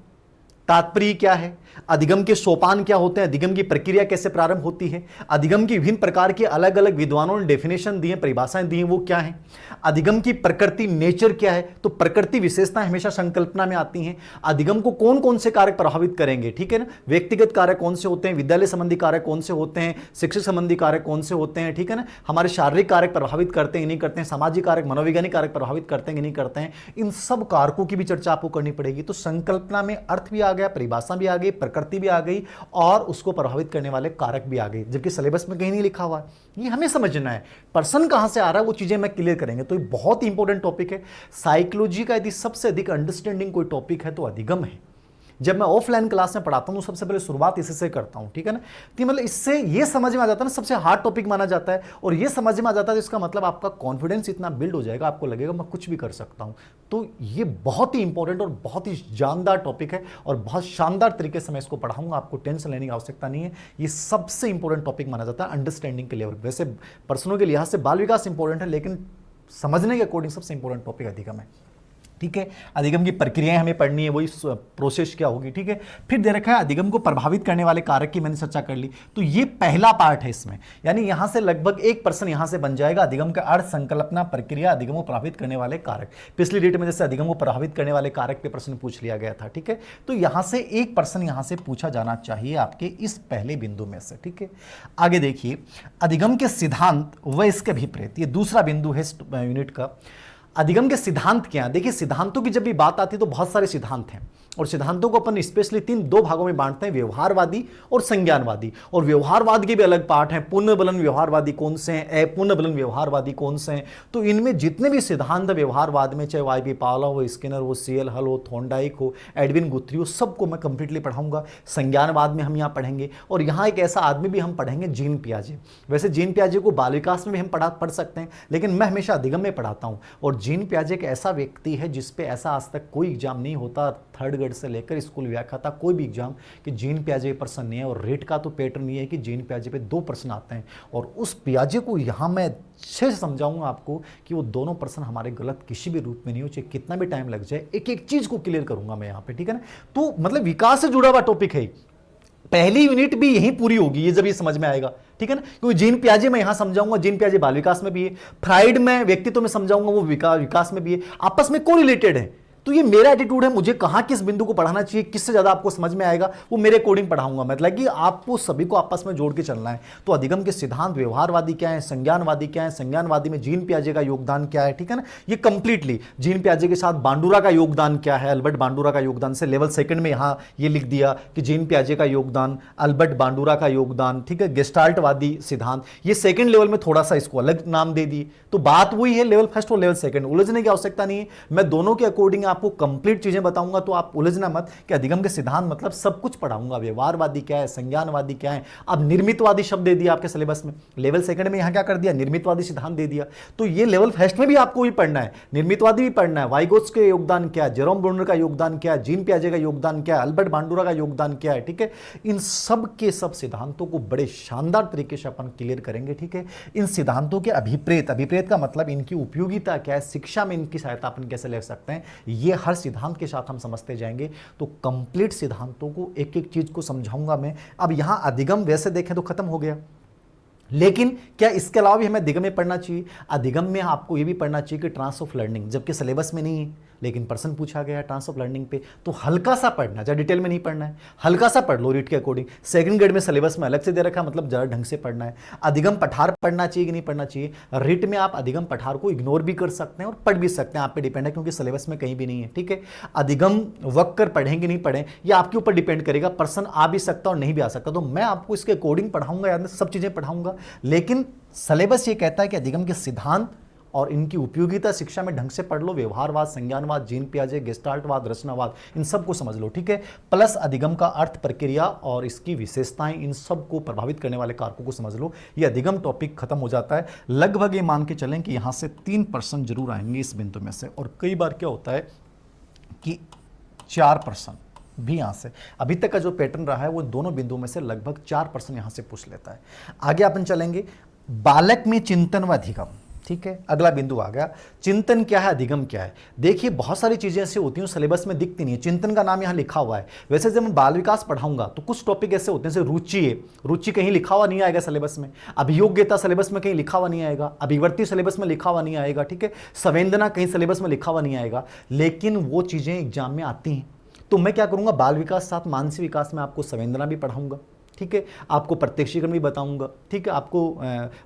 तात्पर्य क्या है, अधिगम के सोपान क्या होते हैं, अधिगम की प्रक्रिया कैसे प्रारंभ होती है, अधिगम की विभिन्न प्रकार के अलग अलग विद्वानों ने डेफिनेशन दी है, परिभाषाएं दी हैं, वो क्या है, अधिगम की प्रकृति नेचर क्या है, तो प्रकृति विशेषताएं हमेशा संकल्पना में आती हैं। अधिगम को कौन कौन से कारक प्रभावित करेंगे, ठीक है ना, व्यक्तिगत कारक कौन से होते हैं, विद्यालय संबंधी कारक कौन से होते हैं, शिक्षक संबंधी कारक कौन से होते हैं, ठीक है ना, हमारे शारीरिक कारक प्रभावित करते हैं नहीं करते हैं, सामाजिक कारक मनोवैज्ञानिक कारक प्रभावित करते हैं कि नहीं करते हैं, इन सब कारकों की भी चर्चा आपको करनी पड़ेगी। तो संकल्पना में अर्थ भी आ गया, परिभाषा भी आ गई, प्रकृति भी आ गई और उसको प्रभावित करने वाले कारक भी आ गए, जबकि सिलेबस में कहीं नहीं लिखा हुआ है। ये हमें समझना है, पर्सन कहां से आ रहा है वो चीजें मैं क्लियर करेंगे। तो ये बहुत ही इंपॉर्टेंट टॉपिक है। साइकोलॉजी का यदि सबसे अधिक अंडरस्टैंडिंग कोई टॉपिक है तो अधिगम है। जब मैं ऑफलाइन क्लास में पढ़ाता हूं तो सबसे पहले शुरुआत इसी से करता हूं, ठीक है ना, कि मतलब इससे ये समझ में आ जाता है ना, सबसे हार्ड टॉपिक माना जाता है और ये समझ में आ जाता है, तो इसका मतलब आपका कॉन्फिडेंस इतना बिल्ड हो जाएगा, आपको लगेगा मैं कुछ भी कर सकता हूं। तो ये बहुत ही इंपॉर्टेंट और बहुत ही जानदार टॉपिक है और बहुत शानदार तरीके से मैं इसको पढ़ाऊंगा, आपको टेंशन लेने की आवश्यकता नहीं है। ये सबसे इंपॉर्टेंट टॉपिक माना जाता है अंडरस्टैंडिंग के लेवल। वैसे पर्सनों के लिहाज से बाल विकास इंपॉर्टेंट है, लेकिन समझने के अकॉर्डिंग सबसे इंपॉर्टेंट टॉपिक अधिगम है, ठीक है। अधिगम की प्रक्रियाएं हमें पढ़नी है, वही प्रोसेस क्या होगी, ठीक है। फिर दे रखा है अधिगम को प्रभावित करने वाले कारक की मैंने चर्चा कर ली, तो ये पहला पार्ट है इसमें, यानी यहां से लगभग 1% यहां से बन जाएगा। अधिगम का अर्थ, संकल्पना, प्रक्रिया, अधिगम को प्रभावित करने वाले कारक। पिछली डेट में जैसे अधिगम को प्रभावित करने वाले कारक पे प्रश्न पूछ लिया गया था, ठीक है। तो यहां से 1% यहां से पूछा जाना चाहिए आपके इस पहले बिंदु में से, ठीक है। आगे देखिए, अधिगम के सिद्धांत व इसके विपरीत, ये दूसरा बिंदु है यूनिट का। अधिगम के सिद्धांत क्या है? देखिए, सिद्धांतों की जब भी बात आती है तो बहुत सारे सिद्धांत हैं और सिद्धांतों को अपन स्पेशली दो भागों में बांटते हैं, व्यवहारवादी और संज्ञानवादी। और व्यवहारवाद के भी अलग पार्ट हैं, पूर्ण बलन व्यवहारवादी कौन से हैं, अपूर्ण बलन व्यवहारवादी कौन से हैं। तो इनमें जितने भी सिद्धांत व्यवहारवाद में, चाहे वाई पी पावलोव हो, स्किनर हो, सीएल हल हो, थॉर्नडाइक हो, एडविन गुथरी हो, सबको मैं कंप्लीटली पढ़ाऊंगा। संज्ञानवाद में हम यहाँ पढ़ेंगे और यहाँ एक ऐसा आदमी भी हम पढ़ेंगे, जीन पियाजे। वैसे जीन पियाजे को बाल विकास में भी हम पढ़ सकते हैं, लेकिन मैं हमेशा अधिगम में पढ़ाता हूँ। और जीन पियाजे एक ऐसा व्यक्ति है जिसपे ऐसा आज तक कोई एग्जाम नहीं होता, थर्ड ग्रेड से लेकर स्कूल व्याख्याता कोई भी एग्जाम, कि जीन पियाजे पे प्रश्न नहीं है। और रेट का तो पैटर्न ये है कि जीन पियाजे पे 2 प्रश्न आते हैं और उस पियाजे को यहाँ मैं अच्छे से समझाऊंगा आपको कि वो दोनों प्रश्न हमारे गलत किसी भी रूप में नहीं हो, चाहे कितना भी टाइम लग जाए, एक एक चीज को क्लियर करूंगा मैं यहाँ पे, ठीक है ना। तो मतलब विकास से जुड़ा हुआ टॉपिक है। पहली यूनिट भी यही पूरी होगी ये जब ये समझ में आएगा, ठीक है ना, क्योंकि जीन पियाजे मैं यहां समझाऊंगा, जीन पियाजे बाल विकास में भी है, फ्राइड में व्यक्तित्व में समझाऊंगा, वो विकास में भी है, आपस में कोरिलेटेड है। तो ये मेरा एटीट्यूड है, मुझे कहां किस बिंदु को पढ़ाना चाहिए, किससे ज्यादा आपको समझ में आएगा, वो मेरे अकॉर्डिंग पढ़ाऊंगा। मतलब कि आपको सभी को आपस में जोड़ के चलना है। तो अधिगम के सिद्धांत व्यवहारवादी क्या है, संज्ञानवादी क्या है, संज्ञानवादी में जीन पियाजे का योगदान क्या है, ठीक है ना, ये कंप्लीटली जीन पियाजे के साथ बांडुरा का योगदान क्या है, अल्बर्ट बांडुरा का योगदान से लेवल सेकंड में यहां ये लिख दिया कि जीन पियाजे का योगदान, अल्बर्ट बांडुरा का योगदान, ठीक है। गेस्टाल्टवादी सिद्धांत, ये सेकंड लेवल में थोड़ा सा इसको अलग नाम दे दिए। तो बात वही है, लेवल फर्स्ट और लेवल सेकंड, उलझने की आवश्यकता नहीं है। मैं दोनों के अकॉर्डिंग आपको कंप्लीट चीजें बताऊंगा, तो आप उलझना मत कि अधिगम के सिद्धांत मतलब सब कुछ पढ़ाऊंगा, व्यवहारवादी क्या है, संज्ञानवादी क्या है। अब निर्मितवादी शब्द दे दिया आपके सिलेबस में, लेवल सेकंड में यहां क्या कर दिया, निर्मितवादी सिद्धांत दे दिया। तो ये लेवल फर्स्ट में भी आपको ही पढ़ना है, निर्मितवादी भी पढ़ना है, वाइगोत्स के योगदान क्या है, जेरोम ब्रूनर का योगदान क्या है, जीन पियाजे का योगदान क्या है, अल्बर्ट बांडुरा का योगदान क्या है, ठीक है। इन सब के सब सिद्धांतों को बड़े शानदार तरीके से अपन क्लियर करेंगे, ठीक है। इन सिद्धांतों के अभिप्रेत का मतलब इनकी उपयोगिता क्या है, शिक्षा में इनकी सहायता अपन कैसे ले सकते हैं, ये हर सिद्धांत के साथ हम समझते जाएंगे। तो कंप्लीट सिद्धांतों को एक एक चीज को समझाऊंगा मैं। अब यहां अधिगम वैसे देखें तो खत्म हो गया, लेकिन क्या इसके अलावा भी हमें अधिगम में पढ़ना चाहिए? अधिगम में आपको यह भी पढ़ना चाहिए कि ट्रांस ऑफ लर्निंग, जबकि सिलेबस में नहीं है लेकिन प्रश्न पूछा गया ट्रांस ऑफ लर्निंग पे, तो हल्का सा पढ़ना, ज्यादा डिटेल में नहीं पढ़ना है, हल्का सा पढ़ लो रीड के अकॉर्डिंग। सेकंड ग्रेड में सिलेबस में अलग से दे रखा, मतलब ज्यादा ढंग से पढ़ना है। अधिगम पठार पढ़ना चाहिए कि नहीं पढ़ना चाहिए? रीट में आप अधिगम पठार को इग्नोर भी कर सकते हैं और पढ़ भी सकते हैं, आप पे डिपेंड है, क्योंकि सिलेबस में कहीं भी नहीं है, ठीक है। अधिगम वक्र पढ़ेंगे नहीं पढ़ें, यह आपके ऊपर डिपेंड करेगा, प्रश्न आ भी सकता और नहीं भी आ सकता। तो मैं आपको इसके अकॉर्डिंग पढ़ाऊंगा, याद सब चीजें पढ़ाऊंगा, लेकिन सिलेबस ये कहता है कि अधिगम के सिद्धांत और इनकी उपयोगिता शिक्षा में ढंग से पढ़ लो। व्यवहारवाद, संज्ञानवाद, जीन पियाजे, गेस्टाल्टवाद, रचनावाद, इन सबको समझ लो, ठीक है। प्लस अधिगम का अर्थ, प्रक्रिया और इसकी विशेषताएं, इन सबको प्रभावित करने वाले कारकों को समझ लो। ये अधिगम टॉपिक खत्म हो जाता है। लगभग ये मान के चलें कि यहां से 3% जरूर आएंगे इस बिंदु में से, और कई बार क्या होता है कि 4% भी यहां से। अभी तक का जो पैटर्न रहा है वो दोनों बिंदुओं में से लगभग 4% यहां से पूछ लेता है। आगे अपन चलेंगे, बालक में चिंतन व अधिगम। ठीक है, अगला बिंदु आ गया, चिंतन क्या है, अधिगम क्या है। देखिए बहुत सारी चीजें ऐसी होती हैं सिलेबस में दिखती नहीं है, चिंतन का नाम यहाँ लिखा हुआ है। वैसे जब मैं बाल विकास पढ़ाऊंगा तो कुछ टॉपिक ऐसे होते हैं जैसे रुचि है, रुचि कहीं लिखा हुआ नहीं आएगा सिलेबस में, अभियोग्यता सिलेबस में कहीं लिखा हुआ नहीं आएगा, अभिवर्ती सिलेबस में लिखा हुआ नहीं आएगा, ठीक है, संवेदना कहीं सिलेबस में लिखा हुआ नहीं आएगा, लेकिन वो चीजें एग्जाम में आती हैं। तो मैं क्या करूंगा, बाल विकास साथ मानसिक विकास में आपको संवेदना भी पढ़ाऊंगा, ठीक है, आपको प्रत्यक्षीकरण भी बताऊंगा, ठीक है, आपको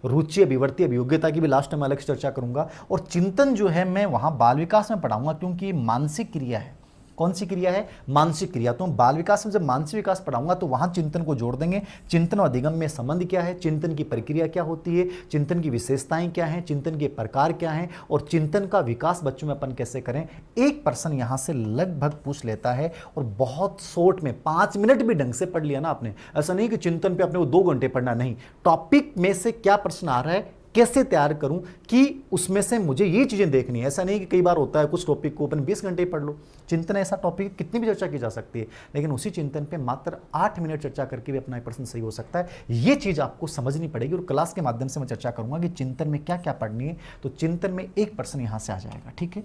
रुचि अभिवर्ती अभियोग्यता की भी लास्ट में अलग से चर्चा करूंगा। और चिंतन जो है मैं वहां बाल विकास में पढ़ाऊंगा, क्योंकि ये मानसिक क्रिया है। कौन सी क्रिया है, मानसिक क्रिया। तो बाल विकास में जब मानसिक विकास पढ़ाऊंगा तो वहां चिंतन को जोड़ देंगे। चिंतन और अधिगम में संबंध क्या है, चिंतन की प्रक्रिया क्या होती है, चिंतन की विशेषताएं क्या हैं, चिंतन के प्रकार क्या हैं, और चिंतन का विकास बच्चों में अपन कैसे करें। एक पर्सन यहां से लगभग पूछ लेता है, और बहुत शॉर्ट में 5 मिनट भी ढंग से पढ़ लिया ना आपने। ऐसा नहीं कि चिंतन पे अपने को 2 घंटे पढ़ना, नहीं, टॉपिक में से क्या प्रश्न आ रहा है, कैसे तैयार करूं कि उसमें से मुझे ये चीजें देखनी है। ऐसा नहीं कि कई बार होता है कुछ टॉपिक को अपन 20 घंटे पढ़ लो, चिंतन ऐसा टॉपिक कितनी भी चर्चा की जा सकती है, लेकिन उसी चिंतन पे मात्र 8 मिनट चर्चा करके भी अपना 1% सही हो सकता है। ये चीज आपको समझनी पड़ेगी, और क्लास के माध्यम से मैं चर्चा करूंगा कि चिंतन में क्या क्या पढ़नी है। तो चिंतन में 1% यहां से आ जाएगा, ठीक है।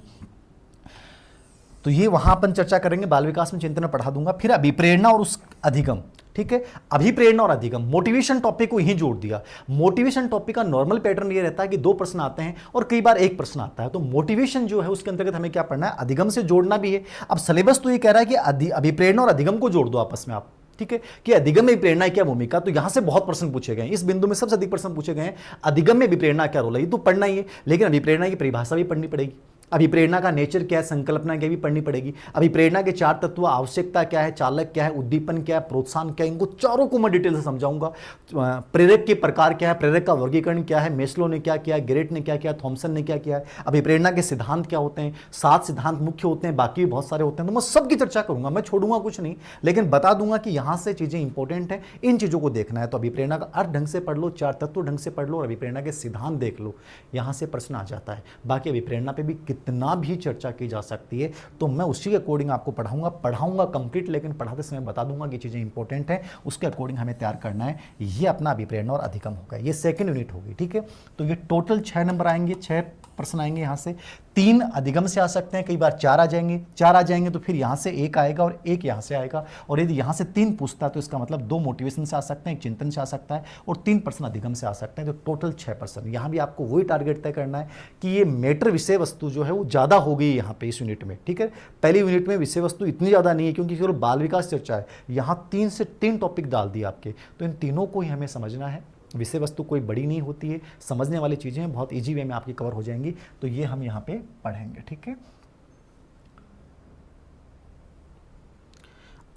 तो ये वहां अपन चर्चा करेंगे, बाल विकास में चिंतन में पढ़ा दूंगा। फिर अभिप्रेरणा और उस अधिगम, ठीक है, अभिप्रेरणा और अधिगम, मोटिवेशन टॉपिक को यहीं जोड़ दिया। मोटिवेशन टॉपिक का नॉर्मल पैटर्न ये रहता है कि 2 प्रश्न आते हैं और कई बार 1 प्रश्न आता है। तो मोटिवेशन जो है उसके अंतर्गत हमें क्या पढ़ना है, अधिगम से जोड़ना भी है। अब सिलेबस तो ये कह रहा है कि अभिप्रेरणा और अधिगम को जोड़ दो आपस में आप, ठीक है, कि अधिगम में प्रेरणा है क्या भूमिका। तो यहां से बहुत प्रश्न पूछे गए हैं, इस बिंदु में सबसे अधिक प्रश्न पूछे गए हैं अधिगम में अभिप्रेरणा क्या रोल है। ये तो पढ़ना ही है, लेकिन अभिप्रेरणा की परिभाषा भी पढ़नी पड़ेगी। अभिप्रेरणा का नेचर क्या है, संकल्पना क्या भी पढ़नी पड़ेगी। अभिप्रेरणा के 4 तत्व, आवश्यकता क्या है, चालक क्या है, उद्दीपन क्या है, प्रोत्साहन क्या है, इनको चारों को मैं डिटेल से समझाऊंगा। प्रेरक के प्रकार क्या है, प्रेरक का वर्गीकरण क्या है, मेस्लो ने क्या किया, ग्रेट ने क्या किया, थॉमसन ने क्या किया है, अभिप्रेरणा के सिद्धांत क्या होते हैं, 7 सिद्धांत मुख्य होते हैं, बाकी भी बहुत सारे होते हैं। तो मैं सबकी चर्चा करूंगा, मैं छोड़ूंगा कुछ नहीं, लेकिन बता दूंगा कि यहां से चीजें इंपॉर्टेंट है, इन चीजों को देखना है। तो अभिप्रेरणा का अर्थ ढंग से पढ़ लो, 4 तत्व ढंग से पढ़ लो, और अभिप्रेरणा के सिद्धांत देख लो, यहां से प्रश्न आ जाता है। बाकी अभिप्रेरणा पे भी कितना भी चर्चा की जा सकती है, तो मैं उसी के अकॉर्डिंग आपको पढ़ाऊंगा कंप्लीट, लेकिन पढ़ाते समय बता दूंगा कि चीजें इंपॉर्टेंट है, उसके अकॉर्डिंग हमें तैयार करना है। ये अपना अभिप्रेरणा और अधिगम होगा, ये सेकंड यूनिट होगी, ठीक है। तो ये टोटल 6 नंबर आएंगे, 6 प्रश्न आएंगे यहां से। 3 अधिगम से आ सकते हैं, कई बार 4 आ जाएंगे, 4 आ जाएंगे तो फिर यहां से 1 आएगा और 1 यहां से आएगा। और यदि यहां से 3 पूछता है तो इसका मतलब 2 मोटिवेशन से आ सकते हैं, 1 चिंतन से आ सकता है, और 3% अधिगम से आ सकते हैं। तो टोटल 6%। यहां भी आपको वही टारगेट तय करना है कि ये मैटर विषय वस्तु जो है वो ज्यादा हो गई यहाँ पे इस यूनिट में, ठीक है। पहली यूनिट में विषय वस्तु इतनी ज्यादा नहीं है, क्योंकि केवल बाल विकास चर्चा है। यहाँ 3 से 3 टॉपिक डाल दिए आपके, तो इन तीनों को ही हमें समझना है। विषय वस्तु कोई बड़ी नहीं होती है, समझने वाली चीजें बहुत इजी वे में आपकी कवर हो जाएंगी। तो ये हम यहां पे पढ़ेंगे, ठीक है।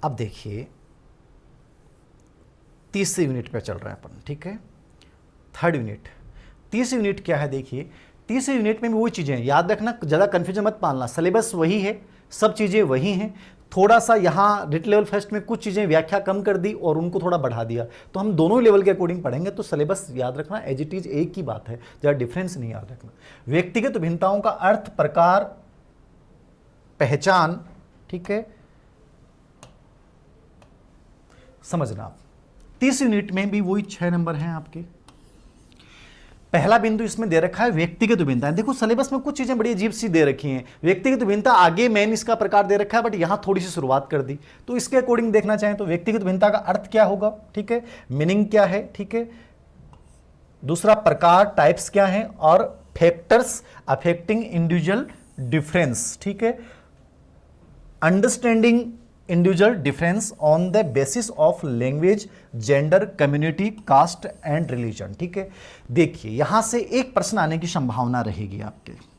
अब देखिए 30 यूनिट पे चल रहा है अपन, ठीक है। 3rd यूनिट, 30 यूनिट क्या है, देखिए 30 यूनिट में भी वही चीजें हैं, याद रखना, ज्यादा कंफ्यूजन मत पालना। सिलेबस वही है, सब चीजें वही हैं, थोड़ा सा यहाँ रिट लेवल फर्स्ट में कुछ चीज़ें व्याख्या कम कर दी और उनको थोड़ा बढ़ा दिया। तो हम दोनों ही लेवल के अकॉर्डिंग पढ़ेंगे। तो सिलेबस याद रखना एज इट इज एक ही बात है, ज़्यादा डिफरेंस नहीं याद रखना। व्यक्तिगत भिन्नताओं का अर्थ, प्रकार, पहचान, ठीक है, समझना आप। 30 यूनिट में भी वही 6 नंबर हैं आपके। पहला बिंदु इसमें दे रखा है व्यक्तिगत भिन्नता। देखो सिलेबस में कुछ चीजें बड़ी अजीब सी दे रखी हैं। व्यक्तिगत भिन्नता आगे मेन इसका प्रकार दे रखा है, बट यहां थोड़ी सी शुरुआत कर दी। तो इसके अकॉर्डिंग देखना चाहें तो व्यक्तिगत भिन्नता का अर्थ क्या होगा, ठीक है, मीनिंग क्या है, ठीक है, दूसरा प्रकार, टाइप्स क्या है, और फैक्टर्स अफेक्टिंग इंडिविजुअल डिफरेंस, ठीक है, understanding individual difference on the basis of language, gender, community, caste and religion, ठीक है। देखिए यहां से एक प्रश्न आने की संभावना रहेगी आपके।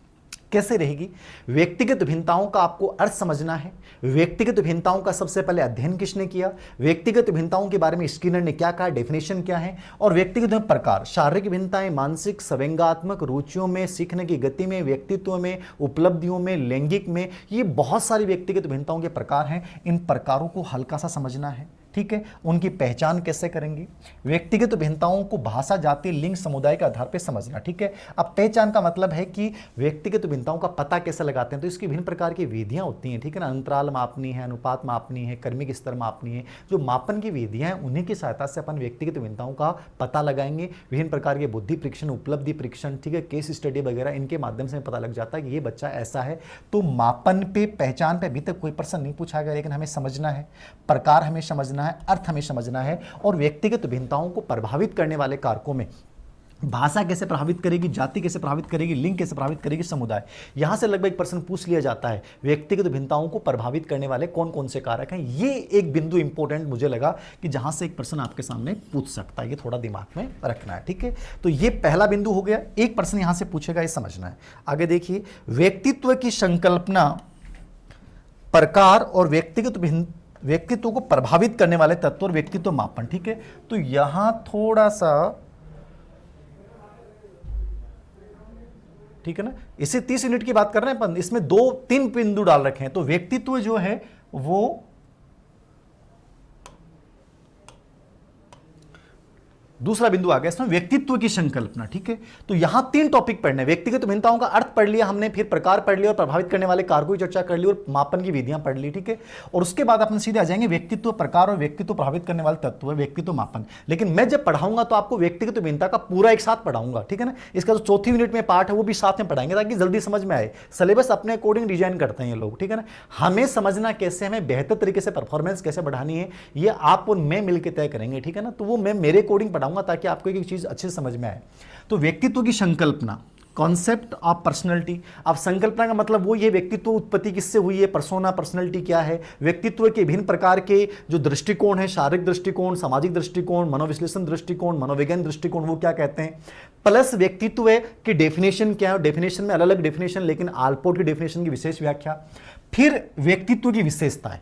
कैसे रहेगी, व्यक्तिगत भिन्नताओं का आपको अर्थ समझना है। व्यक्तिगत भिन्नताओं का सबसे पहले अध्ययन किसने किया, व्यक्तिगत भिन्नताओं के बारे में स्किनर ने क्या कहा, डेफिनेशन क्या है, और व्यक्तिगत प्रकार, शारीरिक भिन्नताएं, मानसिक, संवेगात्मक, रुचियों में, सीखने की गति में, व्यक्तित्व में, उपलब्धियों में, लैंगिक में, ये बहुत सारी व्यक्तिगत भिन्नताओं के प्रकार हैं। इन प्रकारों को हल्का सा समझना है, ठीक है, उनकी पहचान कैसे करेंगी, व्यक्तिगत भिन्नताओं को भाषा, जाति, लिंग, समुदाय के आधार पर समझना। ठीक है, अब पहचान का मतलब है कि व्यक्तिगत भिन्नताओं का पता कैसे लगाते हैं, तो इसकी विभिन्न प्रकार की विधियां होती हैं। ठीक है ना, अंतराल मापनी है, अनुपात मापनी है, कर्मिक स्तर मापनी है। जो मापन की विधियां हैं उन्हीं की सहायता से अपन व्यक्तिगत भिन्नताओं का पता लगाएंगे। विभिन्न प्रकार के बुद्धि परीक्षण, उपलब्धि परीक्षण, ठीक है, केस स्टडी वगैरह, इनके माध्यम से पता लग जाता है कि ये बच्चा ऐसा है। तो मापन पे, पहचान पे अभी तक कोई प्रश्न नहीं पूछा गया, लेकिन हमें समझना है, प्रकार हमें समझना है, अर्थ हमें समझना है, और व्यक्तिगत भिन्नताओं को प्रभावित करने वाले कारकों में भाषा कैसे प्रभावित करेगी, जाति कैसे प्रभावित करेगी, लिंग कैसे प्रभावित करेगी, समुदाय, यहां से लगभग एक प्रश्न पूछ लिया जाता है। व्यक्तिगत भिन्नताओं को प्रभावित करने वाले कौन कौन से कारक हैं, ये एक बिंदु इंपॉर्टेंट मुझे लगा कि जहां से एक प्रश्न आपके सामने पूछ सकता है, ये थोड़ा दिमाग में रखना है। ठीक है, तो ये पहला बिंदु हो गया, एक प्रश्न यहां से पूछेगा, ये समझना है। आगे देखिए, व्यक्तित्व की संकल्पना, प्रकार और व्यक्तित्व को प्रभावित करने वाले तत्व और व्यक्तित्व मापन। ठीक है, तो यहां थोड़ा सा, ठीक है ना, इसे 30 यूनिट की बात कर रहे हैं अपन, इसमें 2-3 बिंदु डाल रखे हैं। तो व्यक्तित्व जो है वो दूसरा बिंदु आ गया इसमें, व्यक्तित्व की संकल्पना। ठीक है, तो यहां 3 टॉपिक पढ़ने, व्यक्तिगत भिन्नताओं का अर्थ पढ़ लिया हमने, फिर प्रकार पढ़ लिया और प्रभावित करने वाले कारकों की चर्चा कर ली और मापन की विधियां पढ़ ली। ठीक है, और उसके बाद अपन सीधे आ जाएंगे व्यक्तित्व, प्रकार और व्यक्तित्व प्रभावित करने वाले तत्व, व्यक्तित्व मापन। लेकिन मैं जब पढ़ाऊंगा तो आपको व्यक्तिगत भिन्नता का पूरा एक साथ पढ़ाऊंगा। ठीक है ना, इसका जो चौथी यूनिट में पार्ट है वो भी साथ में पढ़ाएंगे ताकि जल्दी समझ में आए। सिलेबस अपने अकॉर्डिंग डिजाइन करते हैं ये लोग। ठीक है ना, हमें समझना कैसे, हमें बेहतर तरीके से परफॉर्मेंस कैसे बढ़ानी है, ये आप और मैं मिलकर तय करेंगे। ठीक है ना, तो वो मैं मेरे अकॉर्डिंग पढ़ाऊंगा ताकि आपको एक चीज अच्छे से समझ में आए। तो व्यक्तित्व की संकल्पना, कॉन्सेप्ट ऑफ पर्सनैलिटी। अब संकल्पना का मतलब वो, ये व्यक्तित्व उत्पत्ति किससे हुई है, पर्सोना, पर्सनैलिटी क्या है, व्यक्तित्व के विभिन्न प्रकार के जो दृष्टिकोण है, शारीरिक दृष्टिकोण, सामाजिक दृष्टिकोण, मनोविश्लेषण दृष्टिकोण, मनोविज्ञान दृष्टिकोण, वो क्या कहते हैं, प्लस व्यक्तित्व की डेफिनेशन क्या है, डेफिनेशन में अलग अलग डेफिनेशन, लेकिन आलपोर्ट की डेफिनेशन की विशेष व्याख्या, फिर व्यक्तित्व की विशेषताएं,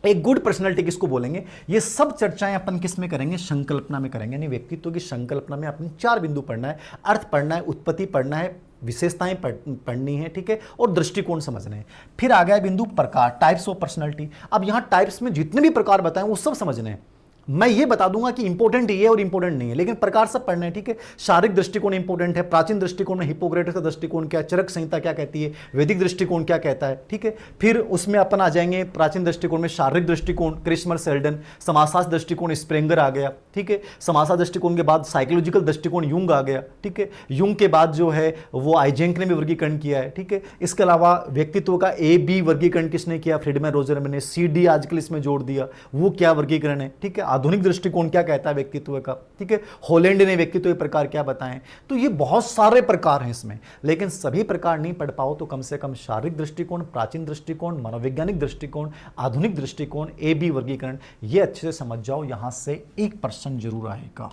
एक गुड पर्सनैलिटी किसको बोलेंगे, ये सब चर्चाएं अपन किस में करेंगे, संकल्पना में करेंगे। यानी व्यक्तित्व की संकल्पना में अपन 4 बिंदु पढ़ना है, अर्थ पढ़ना है, उत्पत्ति पढ़ना है, विशेषताएं पढ़नी है। ठीक है, और दृष्टिकोण समझने हैं। फिर आ गया बिंदु प्रकार, टाइप्स ऑफ पर्सनैलिटी। अब यहां टाइप्स में जितने भी प्रकार बताएं वो सब समझने हैं। मैं ये बता दूंगा कि इंपॉर्टेंट ये और इंपॉर्टेंट नहीं है, लेकिन प्रकार सब पढ़ना है। ठीक है, शारीरिक दृष्टिकोण इंपॉर्टेंट है, प्राचीन दृष्टिकोण में हिप्पोक्रेटस का दृष्टिकोण क्या, चरक संहिता क्या कहती है, वैदिक दृष्टिकोण क्या कहता है। ठीक है, फिर उसमें अपन आ जाएंगे प्राचीन दृष्टिकोण में शारीरिक दृष्टिकोण क्रिस्मर सेल्डन, समाजशास्त्र दृष्टिकोण स्प्रेंगर आ गया। ठीक है, समाजशास्त्र दृष्टिकोण के बाद साइकोलॉजिकल दृष्टिकोण यूंग आ गया। ठीक है, यूंग के बाद जो है वो आइजेंक ने भी वर्गीकरण किया है। ठीक है, इसके अलावा व्यक्तित्व का A-B वर्गीकरण किसने किया, फ्रीडमैन रोजरमैन ने। C-D आजकल इसमें जोड़ दिया, वो क्या वर्गीकरण है। ठीक है, आधुनिक दृष्टिकोण क्या कहता है व्यक्तित्व का। ठीक है, हॉलैंड ने व्यक्तित्व के प्रकार क्या बताएं। तो ये बहुत सारे प्रकार हैं इसमें, लेकिन सभी प्रकार नहीं पढ़ पाओ तो कम से कम शारीरिक दृष्टिकोण, प्राचीन दृष्टिकोण, मनोवैज्ञानिक दृष्टिकोण, आधुनिक दृष्टिकोण, A-B वर्गीकरण, ये अच्छे से समझ जाओ। यहां से एक प्रश्न जरूर आएगा।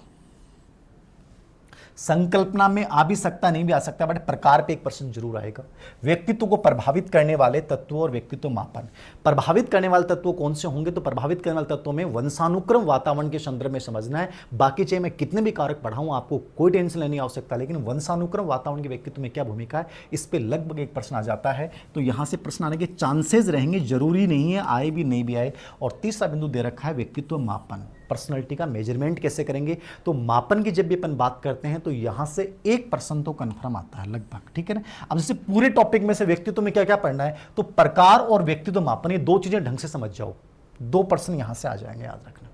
संकल्पना में आ भी सकता, नहीं भी आ सकता, बट प्रकार पे एक प्रश्न जरूर आएगा। व्यक्तित्व को प्रभावित करने वाले तत्व और व्यक्तित्व मापन। प्रभावित करने वाले तत्व कौन से होंगे, तो प्रभावित करने वाले तत्वों में वंशानुक्रम वातावरण के संदर्भ में समझना है। बाकी चाहे मैं कितने भी कारक पढ़ाऊं आपको कोई टेंशन लेने की आवश्यकता, लेकिन वंशानुक्रम वातावरण के व्यक्तित्व में क्या भूमिका है, इस पर लगभग एक प्रश्न आ जाता है। तो यहां से प्रश्न आने के चांसेस रहेंगे, जरूरी नहीं है आए भी नहीं भी आए। और तीसरा बिंदु दे रखा है व्यक्तित्व मापन, पर्सनैलिटी का मेजरमेंट कैसे करेंगे। तो मापन की जब भी अपन बात करते हैं तो यहां से एक पर्सन तो कंफर्म आता है लगभग। ठीक है ना, अब जैसे पूरे टॉपिक में से व्यक्तित्व में क्या क्या पढ़ना है, तो प्रकार और व्यक्तित्व मापन, ये 2 चीजें ढंग से समझ जाओ। 2 पर्सन यहां से आ जाएंगे, याद रखना।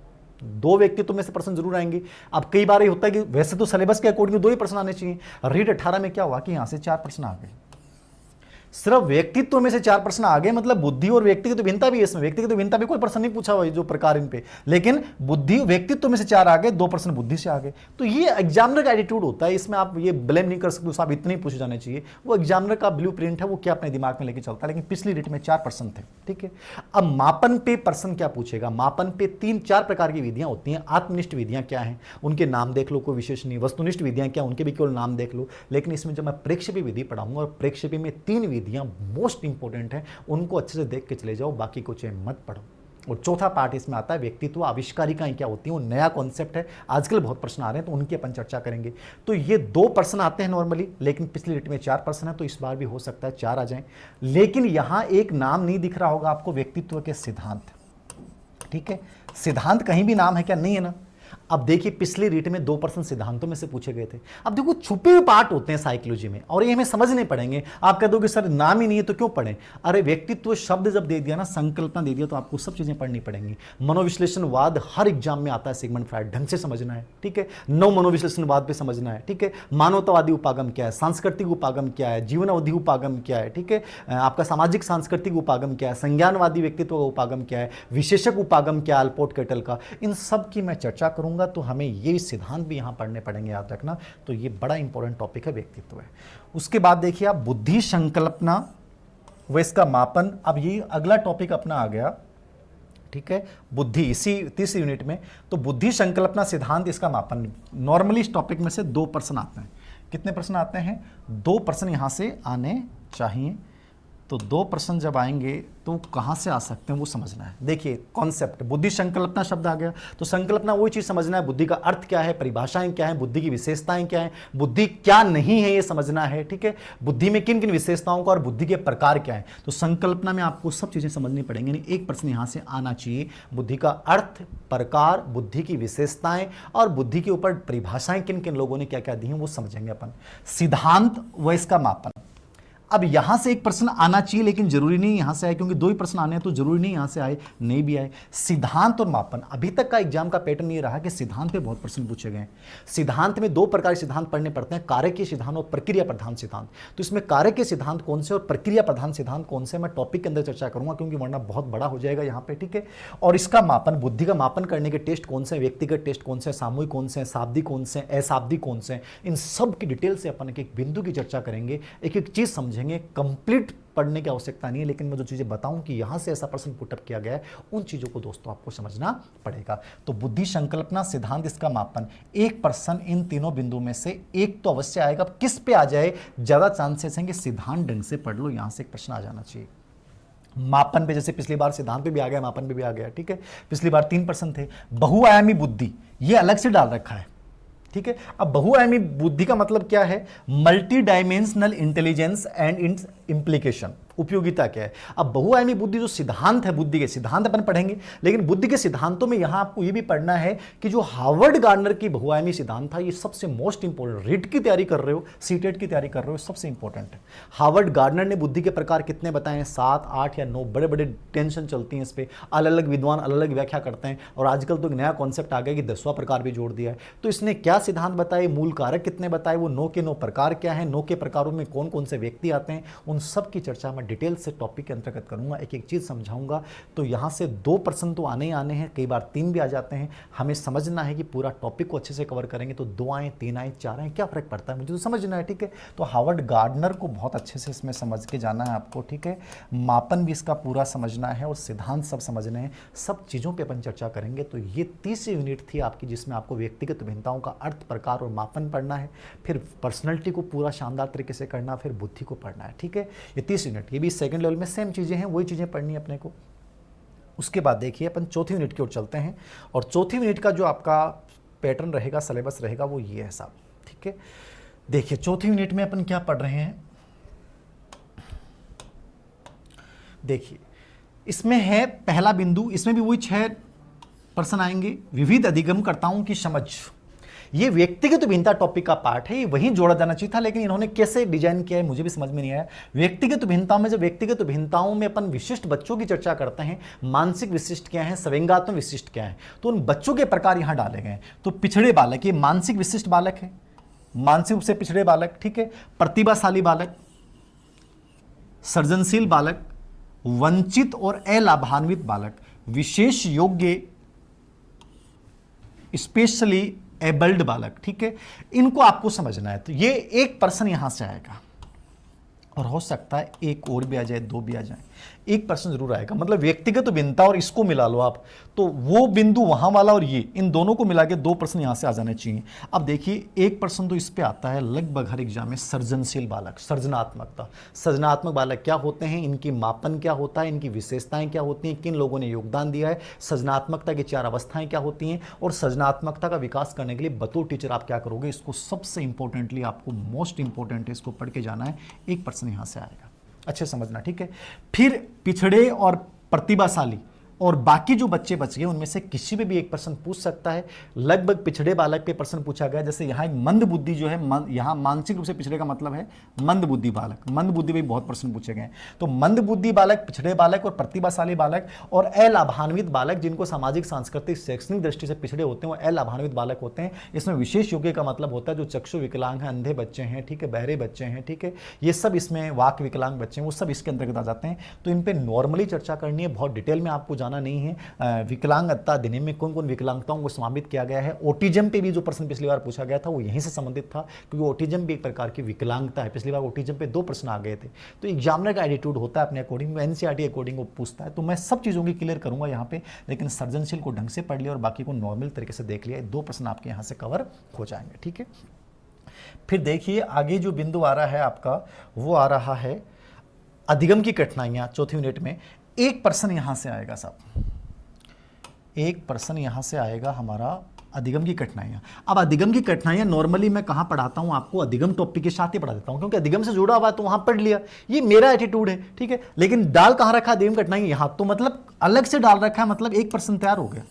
2 व्यक्तित्व में से पर्सन जरूर आएंगे। अब कई बार ये होता है कि वैसे तो सिलेबस के अकॉर्डिंग 2 ही पर्सन आने चाहिए। रीड 18 में क्या हुआ कि यहां से 4 पर्सन आ गए। सिर्फ व्यक्तित्व में से 4 प्रश्न आ गए, मतलब बुद्धि और व्यक्तिगत भिन्नता भी है इसमें। व्यक्तिगत भिन्नता भी कोई प्रश्न नहीं पूछा हुआ जो प्रकार इन पे, लेकिन बुद्धि व्यक्तित्व में से 4 आ गए, 2 प्रश्न बुद्धि से आ गए। तो ये एग्जामिनर का एटीट्यूड होता है, इसमें आप ये ब्लेम नहीं कर सकते साहब इतने ही पूछे जाने चाहिए। वो एग्जामिनर का ब्लूप्रिंट है, वो क्या अपने दिमाग में लेके चलता है। लेकिन पिछली रिट में 4 प्रश्न थे। ठीक है, अब मापन पे प्रश्न क्या पूछेगा। मापन पे 3-4 प्रकार की विधियां होती हैं। आत्मनिष्ठ विधियां क्या हैं, उनके नाम देख लो, कोई विशेष नहीं। वस्तुनिष्ठ विधियां क्या, उनके भी केवल नाम देख लो। लेकिन इसमें जब मैं प्रेक्षेपी विधि पढ़ाऊंगा, और प्रेक्षेपी में 3 विधियां मोस्ट इंपॉर्टेंट है, उनको अच्छे से देख के चले जाओ, बाकी कुछ मत पढ़ो। और चौथा पार्ट इसमें आता है व्यक्तित्व आविष्कारिकाएं क्या होती हैं, वो नया कॉन्सेप्ट है, आजकल बहुत प्रश्न आ रहे हैं तो उनकी अपन चर्चा करेंगे। तो ये 2 प्रश्न आते हैं नॉर्मली, लेकिन पिछली रिट में 4 प्रश्न है, तो इस बार भी हो सकता है 4 आ जाएं। लेकिन यहां एक नाम नहीं दिख रहा होगा आपको, व्यक्तित्व के सिद्धांत। ठीक है, सिद्धांत कहीं भी नाम है क्या? नहीं है ना। अब देखिए पिछले रीट में 2% सिद्धांतों में से पूछे गए थे। अब देखो छुपे हुए पार्ट होते हैं साइकोलॉजी में और ये हमें समझने पड़ेंगे। आप कह दोगे सर नाम ही नहीं है तो क्यों पढ़ें? अरे व्यक्तित्व शब्द जब दे दिया ना, संकल्पना दे दिया, तो आपको सब चीजें पढ़नी पड़ेंगी। मनोविश्लेषणवाद हर एग्जाम में आता है, सिगमंड फ्रायड, ढंग से समझना है, ठीक है। नव मनोविश्लेषणवाद पे समझना है, ठीक है। मानवतावादी उपागम क्या है, सांस्कृतिक उपागम क्या है, जीवन अवधि उपागम क्या है, ठीक है। आपका सामाजिक सांस्कृतिक उपागम क्या है, संज्ञानवादी व्यक्तित्व का उपागम क्या है, विशेषक उपागम क्या है अल्पोर्ट केटल का, इन सब की मैं चर्चा करूंगा। तो हमें ये सिद्धांत भी यहां पढ़ने पड़ेंगे, याद रखना। तो ये बड़ा इंपॉर्टेंट टॉपिक है, व्यक्तित्व है। उसके बाद देखिए आप बुद्धि संकल्पना व इसका मापन। अब ये अगला टॉपिक अपना आ गया, ठीक है, बुद्धि, इसी 30 यूनिट में। तो बुद्धि संकल्पना सिद्धांत इसका मापन। नॉर्मली इस टॉपिक में से 2 प्रश्न आते हैं। कितने प्रश्न आते हैं? 2 प्रश्न यहां से आने चाहिए। तो 2 प्रश्न जब आएंगे तो कहां से आ सकते हैं वो समझना है। देखिए कॉन्सेप्ट, बुद्धि संकल्पना शब्द आ गया, तो संकल्पना वही चीज समझना है, बुद्धि का अर्थ क्या है, परिभाषाएं क्या है, बुद्धि की विशेषताएं क्या है, बुद्धि क्या नहीं है ये समझना है, ठीक है। बुद्धि में किन किन विशेषताओं का और बुद्धि के प्रकार क्या है। तो संकल्पना में आपको सब चीजें समझनी पड़ेंगी। नहीं, एक प्रश्न यहां से आना चाहिए, बुद्धि का अर्थ, प्रकार, बुद्धि की विशेषताएं और बुद्धि के ऊपर परिभाषाएं किन किन लोगों ने क्या क्या दी हैं वो समझेंगे अपन। सिद्धांत व इसका मापन। अब यहां से एक प्रश्न आना चाहिए, लेकिन जरूरी नहीं यहां से आए, क्योंकि 2 ही प्रश्न आने हैं, तो जरूरी नहीं यहां से आए, नहीं भी आए। सिद्धांत और मापन, अभी तक का एग्जाम का पैटर्न ये रहा कि सिद्धांत पे बहुत प्रश्न पूछे गए। सिद्धांत में 2 प्रकार के सिद्धांत पढ़ने पड़ते हैं, कारक सिद्धांत और प्रक्रिया प्रधान सिद्धांत। तो इसमें कारक के सिद्धांत कौन से और प्रक्रिया प्रधान सिद्धांत कौन से, मैं टॉपिक के अंदर चर्चा करूंगा, क्योंकि वरना बहुत बड़ा हो जाएगा यहाँ पे, ठीक है। और इसका मापन, बुद्धि का मापन करने के टेस्ट कौन से, व्यक्तिगत टेस्ट कौन से, सामूहिक कौन से, शाब्दिक कौन से, अशाब्दिक कौन से, इन सब की डिटेल से अपन एक एक बिंदु की चर्चा करेंगे, एक एक चीज समझेंगे। कंप्लीट पढ़ने की आवश्यकता नहीं है, लेकिन मैं जो चीजें बताऊं कि यहां से ऐसा प्रश्न पुटअप किया गया है, उन चीजों को दोस्तों आपको समझना पड़ेगा। तो बुद्धि संकल्पना सिद्धांत इसका मापन, एक प्रश्न इन तीनों बिंदु में से एक तो अवश्य आएगा। किस पे आ जाए, ज्यादा चांसेस हैं कि सिद्धांत ढंग से पढ़ लो, यहां से एक प्रश्न आ जाना चाहिए। मापन पे जैसे पिछली बार सिद्धांत पे भी आ गया, मापन पे भी आ गया, ठीक है। पिछली बार 3 प्रश्न थे। बहुआयामी बुद्धि, ये अलग से डाल रखा है, ठीक है। अब बहुआयामी बुद्धि का मतलब क्या है? Multi dimensional intelligence and it's implication. उपयोगिता क्या है? अब बहुआयामी बुद्धि जो सिद्धांत है, बुद्धि के सिद्धांत अपन पढ़ेंगे, लेकिन बुद्धि के सिद्धांतों में यहां आपको यह भी पढ़ना है कि जो हार्वर्ड गार्डनर की बहुआयामी सिद्धांत था, ये सबसे मोस्ट इंपोर्टेंट। रीट की तैयारी कर रहे हो, सीटेट की तैयारी कर रहे हो, सबसे इंपॉर्टेंट है। हार्वर्ड गार्डनर ने बुद्धि के प्रकार कितने बताए हैं? 7, 8 या 9। बड़े बड़े टेंशन चलती है इस पर, अलग अलग विद्वान अलग अलग व्याख्या करते हैं। और आजकल तो एक नया कॉन्सेप्ट आ गया कि 10वां प्रकार भी जोड़ दिया है। तो इसने क्या सिद्धांत बताए, मूल कारक कितने बताए, वो 9 के 9 प्रकार क्या है, 9 के प्रकारों में कौन कौन से व्यक्ति आते हैं, उन सब की चर्चा मैं डिटेल से टॉपिक के अंतर्गत करूंगा, एक एक चीज समझाऊंगा। तो यहां से 2 प्रश्न तो आने ही आने हैं, कई बार 3 भी आ जाते हैं। हमें समझना है कि पूरा टॉपिक को अच्छे से कवर करेंगे तो 2 आए, 3 आए, 4 आए, क्या फर्क पड़ता है, मुझे तो समझना है, ठीक है। तो हार्वर्ड गार्डनर को बहुत अच्छे से इसमें समझ के जाना है आपको, ठीक है। मापन भी इसका पूरा समझना है और सिद्धांत सब समझने हैं, सब चीजों पर अपन चर्चा करेंगे। तो ये 30 यूनिट थी आपकी, जिसमें आपको व्यक्तिगत भिन्नताओं का अर्थ, प्रकार और मापन पढ़ना है, फिर पर्सनैलिटी को पूरा शानदार तरीके से करना, फिर बुद्धि को पढ़ना है, ठीक है। ये 30 यूनिट, ये भी सेकंड लेवल में सेम चीजें हैं, वही चीजें पढ़नी है अपने को। उसके बाद देखिए अपन चौथी यूनिट की ओर चलते हैं, और चौथी यूनिट का जो आपका पैटर्न रहेगा, सिलेबस रहेगा, वो ये है साहब, ठीक है। देखिए चौथी यूनिट में अपन क्या पढ़ रहे हैं, देखिए इसमें है पहला बिंदु, इसमें भी वही 6 प्रश्न आएंगे। विविध अधिगमकर्ताओं की समझ, ये व्यक्तिगत भिन्नता टॉपिक का पार्ट है, ये वहीं जोड़ा जाना चाहिए था, लेकिन इन्होंने कैसे डिजाइन किया है मुझे भी समझ में नहीं आया। व्यक्तिगत भिन्नताओं में, जब व्यक्तिगत भिन्नताओं में अपन विशिष्ट बच्चों की चर्चा करते हैं, मानसिक विशिष्ट क्या है, संवेगात्मक विशिष्ट क्या है, तो उन बच्चों के प्रकार यहां डाले गए हैं। तो पिछड़े बालक, ये मानसिक विशिष्ट बालक है, मानसिक रूप से पिछड़े बालक, ठीक है। प्रतिभाशाली बालक, सृजनशील बालक, वंचित और अलाभान्वित बालक, विशेष योग्य स्पेशली एबल्ड बालक, ठीक है। इनको आपको समझना है। तो ये एक प्रश्न यहां से आएगा, और हो सकता है एक और भी आ जाए, 2 भी आ जाए, एक प्रश्न जरूर आएगा। मतलब व्यक्तिगत भिन्नता और इसको मिला लो आप, तो वो बिंदु वहां वाला और ये, इन दोनों को मिला के 2 प्रश्न यहां से आ जाने चाहिए। अब देखिए एक प्रश्न तो इस पे आता है लगभग हर एग्जाम में, सृजनशील बालक, सृजनात्मकता। सृजनात्मक बालक क्या होते हैं, इनकी मापन क्या होता है, इनकी विशेषताएं क्या होती हैं, किन लोगों ने योगदान दिया है, सृजनात्मकता की 4 अवस्थाएं क्या होती हैं, और सृजनात्मकता का विकास करने के लिए बतौर टीचर आप क्या करोगे, इसको सबसे इंपॉर्टेंटली आपको मोस्ट इंपॉर्टेंट है, इसको पढ़ के जाना है। एक प्रश्न यहां से आएगा, अच्छे समझना, ठीक है। फिर पिछड़े और प्रतिभाशाली और बाकी जो बच्चे बच गए उनमें से किसी पे भी एक प्रश्न पूछ सकता है। लगभग पिछड़े बालक पे प्रश्न पूछा गया, जैसे यहाँ एक मंद बुद्धि जो है, यहाँ मानसिक रूप से पिछड़े का मतलब है मंद बुद्धि बालक, मंद बुद्धि पे बहुत प्रश्न पूछे गए। तो मंद बुद्धि बालक, पिछड़े बालक और प्रतिभाशाली बालक और अलाभान्वित बालक, जिनको सामाजिक सांस्कृतिक शैक्षणिक दृष्टि से पिछड़े होते हैं वो अलाभान्वित बालक होते हैं। इसमें विशेष योग्य का मतलब होता है जो चक्षु विकलांग हैं, अंधे बच्चे हैं, ठीक है, बहरे बच्चे हैं, ठीक है, ये सब इसमें वाक विकलांग बच्चे हैं, वो सब इसके अंतर्गत आ जाते हैं। तो इन पे नॉर्मली चर्चा करनी है, बहुत डिटेल में आपको जाना नहीं है। विकलांगता अधिनियम में कौन कौन विकलांगताओं को समावित किया गया है। ओटिज्म पे भी जो प्रश्न पिछली बार पूछा गया था वो यहीं से संबंधित था, क्योंकि ओटिज्म भी एक प्रकार की विकलांगता है। पिछली बार ओटिज्म पे 2 प्रश्न आ गए थे। तो एग्जामिनर का एटीट्यूड होता है अपने अकॉर्डिंग, एनसीईआरटी अकॉर्डिंग वो पूछता है। तो मैं सब चीज़ों की क्लियर करूंगा यहाँ पे, लेकिन सर्जनशील को ढंग से पढ़ लिया और बाकी को नॉर्मल तरीके से देख लिया, 2 प्रश्न आपके यहाँ से कवर हो जाएंगे, ठीक है। फिर देखिए आगे जो बिंदु आ रहा है आपका, वो आ रहा है अधिगम की कठिनाइयाँ। चौथी यूनिट में एक प्रश्न यहाँ से आएगा साहब, एक प्रश्न यहाँ से आएगा हमारा अधिगम की कठिनाइयाँ। अब अधिगम की कठिनाइयाँ नॉर्मली मैं कहाँ पढ़ाता हूँ आपको, अधिगम टॉपिक के साथ ही पढ़ा देता हूँ, क्योंकि अधिगम से जुड़ा हुआ तो वहाँ पढ़ लिया, ये मेरा एटीट्यूड है, ठीक है। लेकिन डाल कहाँ रखा अधिगम कठिनाइयाँ, यहाँ, तो मतलब अलग से डाल रखा है, मतलब एक प्रश्न तैयार हो गया।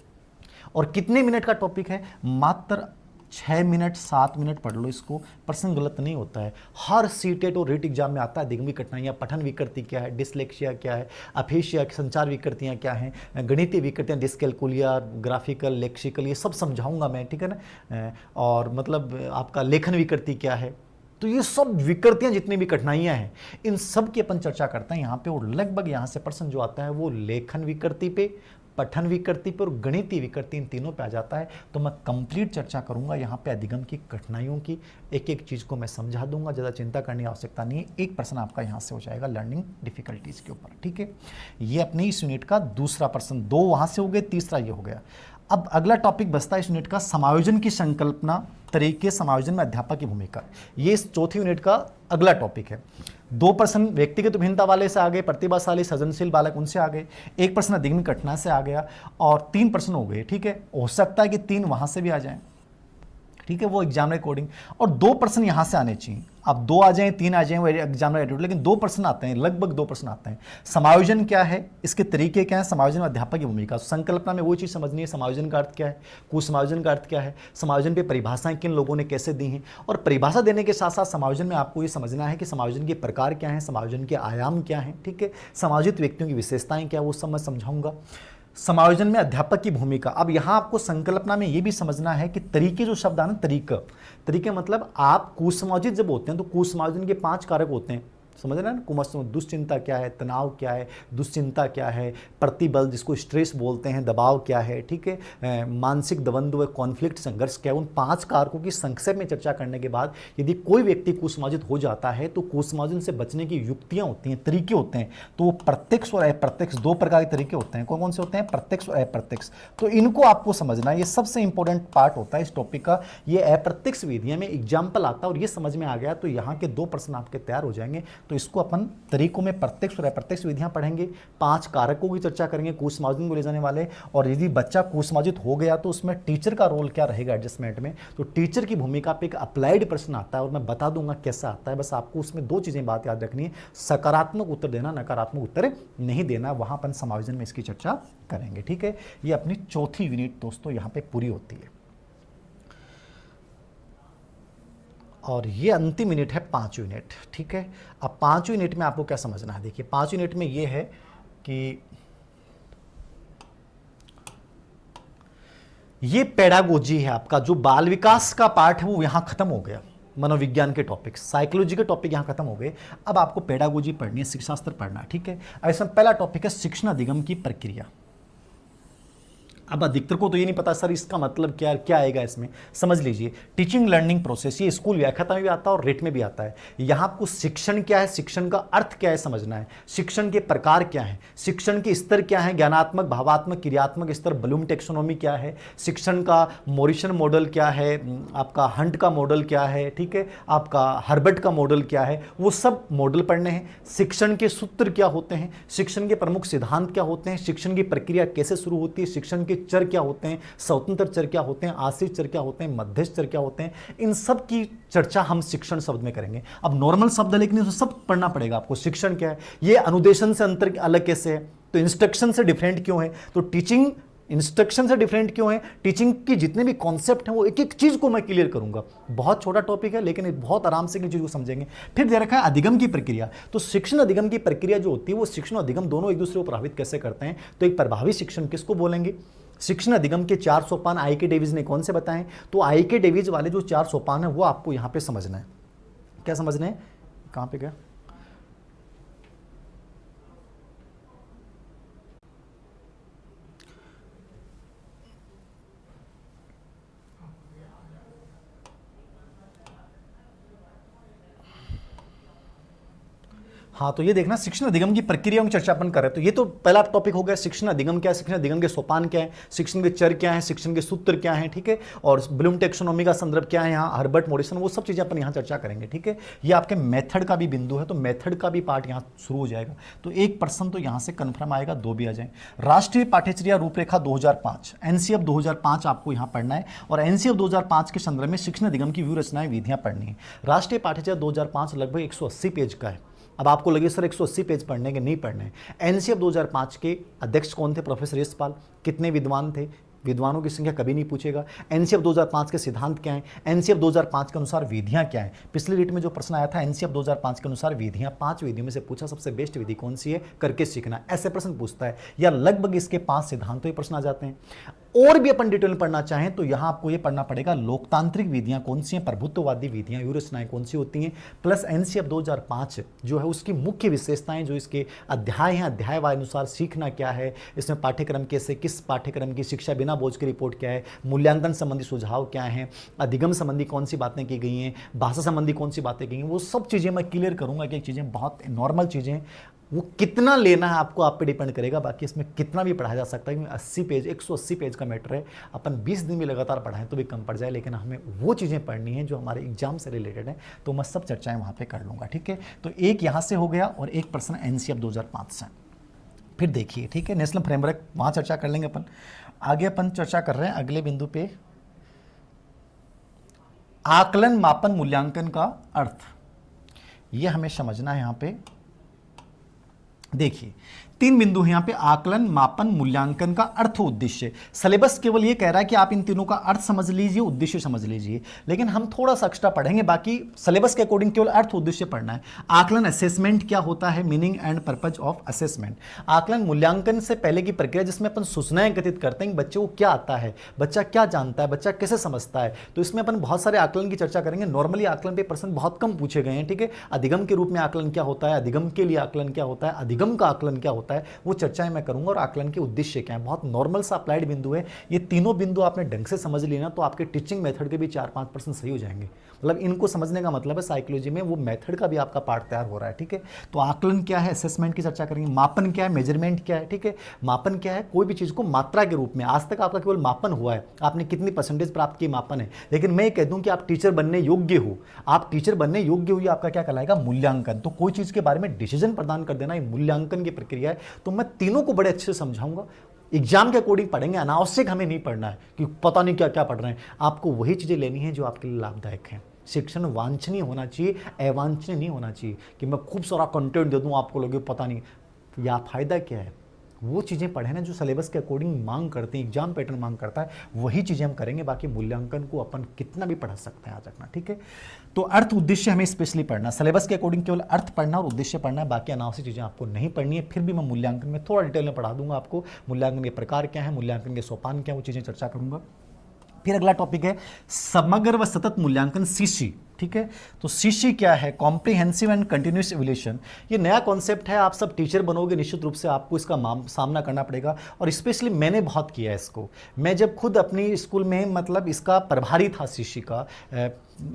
और कितने मिनट का टॉपिक है, मात्र 6 मिनट 7 मिनट पढ़ लो इसको, प्रश्न गलत नहीं होता है। हर सीटेट और रीट एग्जाम में आता है अधिगम की कठिनाइयाँ। पठन विकृति क्या है, डिसलेक्सिया क्या है, अफेशिया, संचार विकृतियाँ क्या हैं, गणितीय विकृतियाँ, डिस्कैलकुलिया, ग्राफिकल, लेक्सिकल, ये सब समझाऊंगा मैं, ठीक है ना। और मतलब आपका लेखन विकृति क्या है, तो ये सब विकृतियाँ जितनी भी कठिनाइयाँ हैं इन सब की अपन चर्चा करते हैं यहाँ पे। और लगभग यहाँ से प्रश्न जो आता है वो लेखन विकृति पे, पठन विकृति पर और गणितीय विकृति, इन तीनों पे आ जाता है। तो मैं कंप्लीट चर्चा करूंगा यहाँ पे अधिगम की कठिनाइयों की, एक एक चीज़ को मैं समझा दूंगा, ज़्यादा चिंता करने की आवश्यकता नहीं है। एक प्रश्न आपका यहाँ से हो जाएगा लर्निंग डिफिकल्टीज के ऊपर, ठीक है। ये अपनी इस यूनिट का दूसरा प्रश्न, 2 वहाँ से हो गए, तीसरा ये हो गया। अब अगला टॉपिक बचता है इस यूनिट का समायोजन की संकल्पना, तरीके समायोजन में अध्यापक की भूमिका। ये इस चौथी यूनिट का अगला टॉपिक है। 2 प्रश्न व्यक्तिगत भिन्नता वाले से आ गए, प्रतिभाशाली सृजनशील बालक उनसे आ गए, 1 प्रश्न अधिगम कठिनाई से आ गया और 3 प्रश्न हो गए, ठीक है। हो सकता है कि 3 वहां से भी आ जाएं, ठीक है, वो एग्जामिनर अकॉर्डिंग, और 2 प्रश्न यहाँ से आने चाहिए। अब 2 आ जाएं, 3 आ जाएं, वो एग्जामिनर एटीट्यूड, लेकिन 2 प्रश्न आते हैं, लगभग 2 प्रश्न आते हैं। समायोजन क्या है, इसके तरीके क्या है, समायोजन में अध्यापक की भूमिका। संकल्पना में वो चीज़ समझनी है, समायोजन का अर्थ क्या है, कुसमायोजन का अर्थ क्या है, समायोजन पे परिभाषाएं किन लोगों ने कैसे दी हैं, और परिभाषा देने के साथ साथ समायोजन में आपको ये समझना है कि समायोजन के प्रकार क्या हैं, समायोजन के आयाम क्या हैं, ठीक है, समायोजित व्यक्तियों की विशेषताएं क्या, वो सब मैं समझाऊंगा। समायोजन में अध्यापक की भूमिका। अब यहाँ आपको संकल्पना में ये भी समझना है कि तरीके, जो शब्द है ना, तरीके मतलब आप कुसमायोजित जब होते हैं तो कुसमायोजन के 5 कारक होते हैं, समझ रहे हैं ना। दुश्चिंता क्या है, तनाव क्या है, दुश्चिंता क्या है, प्रतिबल जिसको स्ट्रेस बोलते हैं, दबाव क्या है, ठीक है, मानसिक द्वंद्व, कॉन्फ्लिक्ट, संघर्ष क्या है। उन 5 कारकों की संक्षेप में चर्चा करने के बाद यदि कोई व्यक्ति कुसमायोजित हो जाता है तो कुसमायोजन से बचने की युक्तियां होती हैं, तरीके होते हैं। तो वो प्रत्यक्ष और अप्रत्यक्ष 2 प्रकार के तरीके होते हैं। कौन कौन से होते हैं, प्रत्यक्ष और अप्रत्यक्ष। तो इनको आपको समझना है, ये सबसे इंपॉर्टेंट पार्ट होता है इस टॉपिक का। ये अप्रत्यक्ष विधियां में एग्जाम्पल आता है और ये समझ में आ गया तो यहाँ के 2 प्रश्न आपके तैयार हो जाएंगे। तो इसको अपन तरीकों में प्रत्यक्ष और अप्रत्यक्ष विधियां पढ़ेंगे, 5 कारकों की चर्चा करेंगे कुसमायोजन को ले जाने वाले। और यदि बच्चा कुसमायोजित हो गया तो उसमें टीचर का रोल क्या रहेगा एडजस्टमेंट में। तो टीचर की भूमिका पे एक अप्लाइड प्रश्न आता है और मैं बता दूंगा कैसा आता है। बस आपको उसमें 2 चीजें बात याद रखनी है, सकारात्मक उत्तर देना, नकारात्मक उत्तर नहीं देना। वहां अपन समायोजन में इसकी चर्चा करेंगे, ठीक है। ये अपनी चौथी यूनिट दोस्तों यहाँ पे पूरी होती है और ये अंतिम यूनिट है 5 यूनिट, ठीक है। अब 5 यूनिट में आपको क्या समझना है, देखिए 5 यूनिट में ये है कि ये पेडागोजी है आपका, जो बाल विकास का पार्ट है वो यहां खत्म हो गया। मनोविज्ञान के टॉपिक, साइकोलॉजी के टॉपिक यहां खत्म हो गए। अब आपको पेडागोजी पढ़नी है, शिक्षाशास्त्र पढ़ना है, ठीक है। ऐसा पहला टॉपिक है शिक्षण अधिगम की प्रक्रिया। अब अधिकतर को तो ये नहीं पता सर इसका मतलब क्या क्या आएगा इसमें, समझ लीजिए। टीचिंग लर्निंग प्रोसेस, ये स्कूल व्याख्याता में भी आता है और रेट में भी आता है। यहाँ आपको शिक्षण क्या है, शिक्षण का अर्थ क्या है समझना है, शिक्षण के प्रकार क्या है, शिक्षण के स्तर क्या है, ज्ञानात्मक, भावात्मक, क्रियात्मक स्तर, ब्लूम टेक्सोनोमी क्या है, शिक्षण का मोरिसन मॉडल क्या है, आपका हंट का मॉडल क्या है, ठीक है, आपका हर्बर्ट का मॉडल क्या है, वो सब मॉडल पढ़ने हैं। शिक्षण के सूत्र क्या होते हैं, शिक्षण के प्रमुख सिद्धांत क्या होते हैं, शिक्षण की प्रक्रिया कैसे शुरू होती है, शिक्षण के चर क्या होते हैं, स्वतंत्र चर क्या होते हैं, आश्रित चर क्या होते हैं, मध्यस्थ चर क्या होते हैं, इन सब की चर्चा हम शिक्षण शब्द में करेंगे। अब नॉर्मल शब्द है लेकिन सब पढ़ना पड़ेगा आपको। शिक्षण क्या है, ये अनुदेशन से अंतर अलग कैसे है, तो इंस्ट्रक्शन से डिफरेंट क्यों है, तो टीचिंग इंस्ट्रक्शन से डिफरेंट क्यों है, टीचिंग की जितने भी कॉन्सेप्ट हैं वो एक एक चीज को मैं क्लियर करूंगा। बहुत छोटा टॉपिक है लेकिन एक बहुत आराम से चीज को समझेंगे। फिर दे रखा है अधिगम की प्रक्रिया। तो शिक्षण अधिगम की प्रक्रिया जो होती है वो शिक्षण और अधिगम दोनों एक दूसरे को प्रभावित कैसे करते हैं। तो एक प्रभावी शिक्षण किसको बोलेंगे, शिक्षण अधिगम के 4 सोपान आई के डेविज ने कौन से बताएं, तो आई के डेविज वाले जो 4 सोपान है वो आपको यहां पे समझना है। क्या समझना है, कहां पे गया, हाँ तो ये देखना शिक्षण अधिगम की प्रक्रियाओं की चर्चा अपन कर रहे हैं। तो ये तो पहला टॉपिक हो गया शिक्षण अधिगम क्या है, शिक्षण अधिगम के सोपान क्या है, शिक्षण के चर क्या है, शिक्षण के सूत्र क्या है, ठीक है, और ब्लूम टेक्सोनोमी का संदर्भ क्या है, यहाँ हर्बर्ट मॉरिसन, वो सब चीजें अपन यहाँ चर्चा करेंगे। ठीक है, ये आपके मेथड का भी बिंदु है, तो मेथड का भी पार्ट यहाँ शुरू हो जाएगा। तो 1% तो यहाँ से कन्फर्म आएगा, 2 भी आ जाए। राष्ट्रीय पाठ्यचर्या रूपरेखा 2005 एनसीएफ 2005 आपको यहाँ पढ़ना है, और एनसीएफ 2005 के संदर्भ में शिक्षण अधिगम की व्यू रचनाएं विधियां पढ़नी है। राष्ट्रीय पाठ्यचर्या 2005 लगभग 180 पेज का है। अब आपको लगे सर 180 पेज पढ़ने के, नहीं पढ़ने। एनसीएफ 2005 के अध्यक्ष कौन थे, प्रोफेसर यशपाल। कितने विद्वान थे, विद्वानों की संख्या कभी नहीं पूछेगा। एनसीएफ 2005 के सिद्धांत क्या हैं, एनसीएफ 2005 के अनुसार विधियां क्या हैं। पिछले रीट में जो प्रश्न आया था एनसीएफ 2005 के अनुसार विधियां, 5 विधियों में से पूछा सबसे बेस्ट विधि कौन सी है, करके सीखना, ऐसे प्रश्न पूछता है, या लगभग इसके 5 सिद्धांतों के प्रश्न आ जाते हैं। और भी अपन डिटेल में पढ़ना चाहें तो यहां आपको ये पढ़ना पड़ेगा लोकतांत्रिक विधियां कौन सी हैं, प्रभुत्ववादी विधियां, व्यू रचनाएं कौन सी होती हैं, प्लस एनसीएफ 2005 जो है उसकी मुख्य विशेषताएं, जो इसके अध्याय हैं, अध्यायवार अनुसार सीखना क्या है, इसमें पाठ्यक्रम कैसे, किस पाठ्यक्रम की शिक्षा बिना बोझ की रिपोर्ट क्या है, मूल्यांकन संबंधी सुझाव क्या है, अधिगम संबंधी कौन सी बातें की गई हैं, भाषा संबंधी कौन सी बातें की गई हैं, वो सब चीज़ें मैं क्लियर करूंगा कि चीज़ें बहुत नॉर्मल चीज़ें, वो कितना लेना है आपको, आप पे डिपेंड करेगा। बाकी इसमें कितना भी पढ़ाया जा सकता है, 80 पेज 180 पेज का मैटर है, अपन 20 दिन में लगातार पढ़ाएं तो भी कम पड़ जाए, लेकिन हमें वो चीज़ें पढ़नी है जो हमारे एग्जाम से रिलेटेड है, तो मैं सब चर्चाएं वहाँ पे कर लूँगा। ठीक है, तो एक यहाँ से हो गया और एक प्रश्न एनसीएफ 2005 से। फिर देखिए, ठीक है, नेशनल फ्रेमवर्क वहाँ चर्चा कर लेंगे अपन। आगे अपन चर्चा कर रहे हैं अगले बिंदु पे, आकलन मापन मूल्यांकन का अर्थ। ये हमें समझना है। यहाँ पे देखिए 3 बिंदु हैं यहाँ पे, आकलन, मापन, मूल्यांकन का अर्थ, उद्देश्य। सिलेबस केवल ये कह रहा है कि आप इन तीनों का अर्थ समझ लीजिए, उद्देश्य समझ लीजिए, लेकिन हम थोड़ा सा एक्स्ट्रा पढ़ेंगे। बाकी सिलेबस के अकॉर्डिंग केवल अर्थ उद्देश्य पढ़ना है। आकलन असेसमेंट क्या होता है, meaning and purpose of assessment. आकलन मूल्यांकन से पहले की प्रक्रिया जिसमें अपन सूचनाएं एकत्रित करते हैं, बच्चे को क्या आता है, बच्चा क्या जानता है, बच्चा कैसे समझता है, तो इसमें अपन बहुत सारे आकलन की चर्चा करेंगे। नॉर्मली आकलन पे प्रश्न बहुत कम पूछे गए हैं। ठीक है, अधिगम के रूप में आकलन क्या होता है, अधिगम के लिए आकलन क्या होता है, अधिगम का आकलन क्या होता है, वो चर्चाएं मैं करूंगा। और आकलन के उद्देश्य क्या है, बहुत नॉर्मल सा अप्लाइड बिंदु है। ये तीनों बिंदु आपने ढंग से समझ लेना तो आपके टीचिंग मेथड के भी 4-5% सही हो जाएंगे। मतलब इनको समझने का मतलब है साइकोलॉजी में वो मेथड का भी आपका पार्ट तैयार हो रहा है। ठीक है, तो आकलन क्या है, असेसमेंट की चर्चा करेंगे। मापन क्या है, मेजरमेंट क्या है। ठीक है, मापन क्या है, कोई भी चीज को मात्रा के रूप में, आज तक आपका केवल मापन हुआ है, आपने कितनी परसेंटेज प्राप्त की, मापन है। लेकिन मैं कह दूं कि आप टीचर बनने योग्य हो, आप टीचर बनने योग्य हुई, आपका क्या कहलाएगा, मूल्यांकन। तो कोई चीज के बारे में डिसीजन प्रदान कर देना, ये मूल्यांकन की प्रक्रिया है। तो मैं तीनों को बड़े अच्छे से समझाऊंगा। एग्जाम के अकॉर्डिंग पढ़ेंगे, अनावश्यक हमें नहीं पढ़ना है कि पता नहीं क्या क्या पढ़ रहे हैं। आपको वही चीजें लेनी है जो आपके लिए लाभदायक है। शिक्षण वांछनीय होना चाहिए, अवांछनीय नहीं होना चाहिए कि मैं खूब सारा कंटेंट दे दूं, आपको लोगे पता नहीं, या फायदा क्या है। वो चीज़ें पढ़े ना जो सिलेबस के अकॉर्डिंग मांग करते हैं, एग्जाम पैटर्न मांग करता है, वही चीज़ें हम करेंगे। बाकी मूल्यांकन को अपन कितना भी पढ़ा सकते हैं, याद रखना। ठीक है, तो अर्थ उद्देश्य हमें स्पेशली पढ़ना, सिलेबस के अकॉर्डिंग केवल अर्थ पढ़ना और उद्देश्य पढ़ना है। बाकी अनावश्यक चीज़ें आपको नहीं पढ़नी है। फिर भी मैं मूल्यांकन में थोड़ा डिटेल में पढ़ा दूंगा आपको, मूल्यांकन के प्रकार क्या है, मूल्यांकन के सोपान क्या है, वो चीज़ें चर्चा करूंगा। फिर अगला टॉपिक है समग्र व सतत मूल्यांकन, सीसी। ठीक है, तो सीसी क्या है, कॉम्प्रिहेंसिव एंड कंटिन्यूस इवैल्यूएशन। ये नया कॉन्सेप्ट है, आप सब टीचर बनोगे, निश्चित रूप से आपको इसका सामना करना पड़ेगा। और स्पेशली मैंने बहुत किया है इसको। मैं जब खुद अपनी स्कूल में मतलब इसका प्रभारी था, सीसी का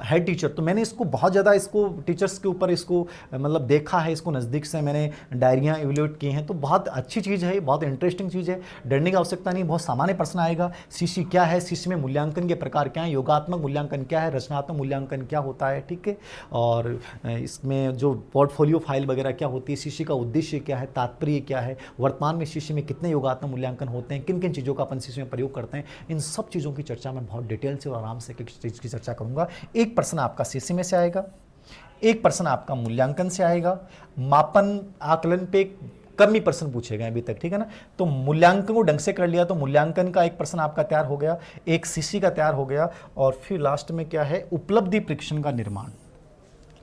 हेड टीचर, तो मैंने इसको बहुत ज़्यादा, इसको टीचर्स के ऊपर इसको मतलब देखा है, इसको नज़दीक से मैंने डायरियाँ इवैल्यूएट की हैं। तो बहुत अच्छी चीज़ है, बहुत इंटरेस्टिंग चीज़ है, डरने की आवश्यकता नहीं। बहुत सामान्य प्रश्न आएगा, सीसी क्या है, सीसी में मूल्यांकन के प्रकार क्या है, योगात्मक मूल्यांकन क्या है, रचनात्मक मूल्यांकन क्या होता है। ठीक है, और इसमें जो पोर्टफोलियो फाइल वगैरह क्या होती है, सीसी का उद्देश्य क्या है, तात्पर्य क्या है, वर्तमान में सीसी में कितने योगात्मक मूल्यांकन होते हैं, किन किन चीज़ों का अपन सीसी में प्रयोग करते हैं, इन सब चीज़ों की चर्चा मैं बहुत डिटेल से और आराम से चीज़ की चर्चा करूँगा। एक प्रश्न आपका सीसी में से आएगा, एक प्रश्न आपका मूल्यांकन से आएगा। मापन आकलन पे कम ही प्रश्न पूछे गए अभी तक, ठीक है ना। तो मूल्यांकन को ढंग से कर लिया तो मूल्यांकन का एक प्रश्न आपका तैयार हो गया, एक सीसी का तैयार हो गया, और फिर लास्ट में क्या है, उपलब्धि परीक्षण का निर्माण।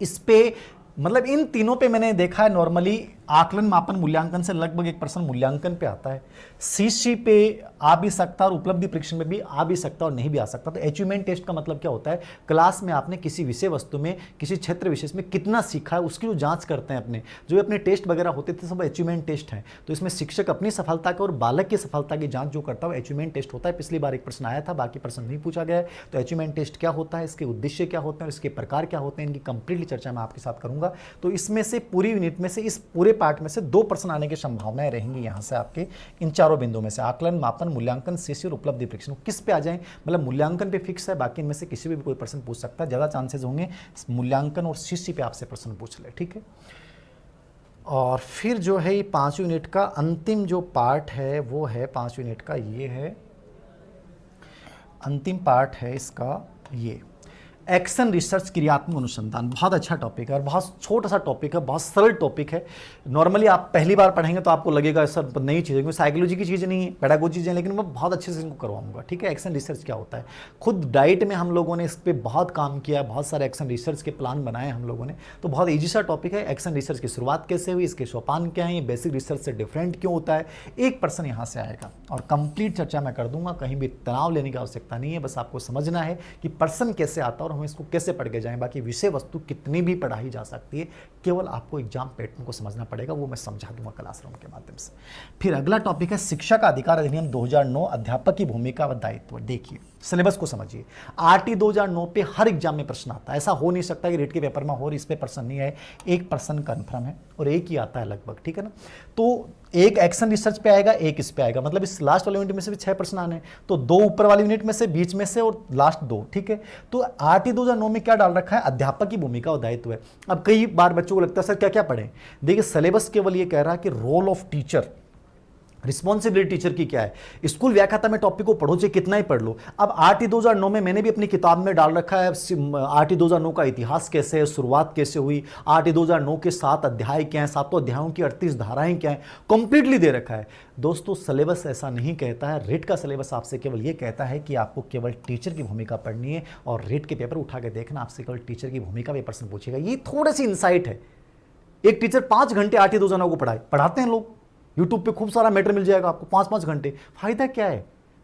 इस पे मतलब इन तीनों पे मैंने देखा है नॉर्मली आकलन मापन मूल्यांकन से लगभग एक प्रश्न मूल्यांकन पे आता है, सीसी पे आ भी सकता है और उपलब्धि परीक्षण में भी आ भी सकता है और नहीं भी आ सकता। तो अचीवमेंट टेस्ट का मतलब क्या होता है, क्लास में आपने किसी विषय वस्तु में किसी क्षेत्र विशेष में कितना सीखा है उसकी जो जांच करते हैं अपने जो अपने टेस्ट वगैरह होते थे सब अचीवमेंट टेस्ट हैं। तो इसमें शिक्षक अपनी सफलता के और बालक की सफलता की जांच जो करता है अचीवमेंट टेस्ट होता है। पिछली बार एक प्रश्न आया था, बाकी प्रश्न नहीं पूछा गया है। तो अचीवमेंट टेस्ट क्या होता है, इसके उद्देश्य क्या होते हैं और इसके प्रकार क्या होते हैं, इनकी कंप्लीटली चर्चा मैं आपके साथ करूंगा। तो इसमें से पूरी यूनिट में से इस पूरे पार्ट में से 2 प्रश्न आने की संभावनाएं रहेंगी यहां से आपके इन चारों बिंदुओं में से, आकलन मापन मूल्यांकन सीसी और उपलब्धि परीक्षण। किस पे आ जाएं, मतलब मूल्यांकन पे फिक्स है, बाकी इनमें से किसी भी कोई प्रश्न पूछ सकता है, ज्यादा चांसेस होंगे मूल्यांकन और सीसी पे आपसे प्रश्न पूछ ले, ठीक है। और फिर जो है ये 5 यूनिट का अंतिम जो पार्ट है वो है 5 यूनिट का, ये है अंतिम पार्ट है इसका, ये एक्शन रिसर्च क्रियात्मक अनुसंधान। बहुत अच्छा टॉपिक है और बहुत छोटा सा टॉपिक है, बहुत सरल टॉपिक है। नॉर्मली आप पहली बार पढ़ेंगे तो आपको लगेगा सर नई चीज़ है, क्योंकि साइकोलॉजी की चीज़ नहीं है, पेडागोजी चीज़ है, लेकिन मैं बहुत अच्छे से इनको करवाऊंगा, ठीक है। एक्शन रिसर्च क्या होता है, खुद डाइट में हम लोगों ने इस पर बहुत काम किया, बहुत सारे एक्शन रिसर्च के प्लान बनाए हम लोगों ने। तो बहुत ईजी सा टॉपिक है। एक्शन रिसर्च की शुरुआत कैसे हुई, इसके सोपान क्या है, ये बेसिक रिसर्च से डिफरेंट क्यों होता है, एक पर्सन यहाँ से आएगा और कंप्लीट चर्चा मैं कर दूंगा। कहीं भी तनाव लेने की आवश्यकता नहीं है, बस आपको समझना है कि पर्सन कैसे आता है और हम इसको कैसे पढ़ के जाएं। बाकी विषय वस्तु कितनी भी पढ़ाई जा सकती है, केवल आपको एग्जाम पैटर्न को समझना पड़ेगा, वो मैं समझा दूंगा क्लासरूम के माध्यम से। फिर अगला टॉपिक है शिक्षा का अधिकार अधिनियम 2009, अध्यापक की भूमिका व दायित्व। देखिए सिलेबस को समझिए, आरटी 2009 पे हर एग्जाम में प्रश्न आता है। ऐसा हो नहीं सकता कि रेट के पेपर में हो और इस पे प्रश्न नहीं आए, एक प्रश्न कन्फर्म है और एक ही आता है लगभग, ठीक है ना। तो एक एक्शन रिसर्च पे आएगा, एक इस पे आएगा, मतलब इस लास्ट वाले यूनिट में से भी 6 प्रश्न आने, तो 2 ऊपर वाली यूनिट में से, बीच में से और लास्ट 2, ठीक है। तो आरटी 2009 में क्या डाल रखा है, अध्यापक की भूमिका और दायित्व है। अब कई बार बच्चों को लगता है सर क्या क्या पढ़ें, देखिए सिलेबस केवल ये कह रहा है कि role of teacher, responsibility teacher की क्या है। स्कूल व्याख्याता में टॉपिक को पढ़ो चाहे कितना ही पढ़ लो। अब आरटी 2009 में मैंने भी अपनी किताब में डाल रखा है आरटी 2009 का इतिहास कैसे है, शुरुआत कैसे हुई, आरटी 2009 के 7 अध्याय क्या हैं, 7 अध्यायों की 38 धाराएं क्या हैं, कंप्लीटली दे रखा है। दोस्तों सिलेबस ऐसा नहीं कहता है, रेट का सिलेबस आपसे केवल ये कहता है कि आपको केवल टीचर की भूमिका पढ़नी है और रेट के पेपर उठा के देखना, आपसे केवल टीचर की भूमिका में प्रश्न पूछेगा। ये थोड़ी सी इंसाइट है। एक टीचर 5 घंटे आरटी 2009 को पढ़ाते हैं लोग, यूट्यूब पे खूब सारा मैटर मिल जाएगा आपको 5-5 घंटे, फायदा क्या है।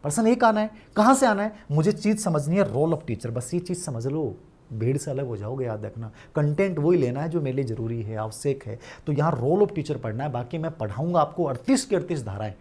पर्सन एक आना है, कहां से आना है, मुझे चीज समझनी है, रोल ऑफ टीचर, बस ये चीज समझ लो, भीड़ से अलग हो जाओगे। याद रखना कंटेंट वही लेना है जो मेरे लिए जरूरी है, आवश्यक है। तो यहाँ रोल ऑफ टीचर पढ़ना है, बाकी मैं पढ़ाऊंगा आपको 38 की 38 धाराएं,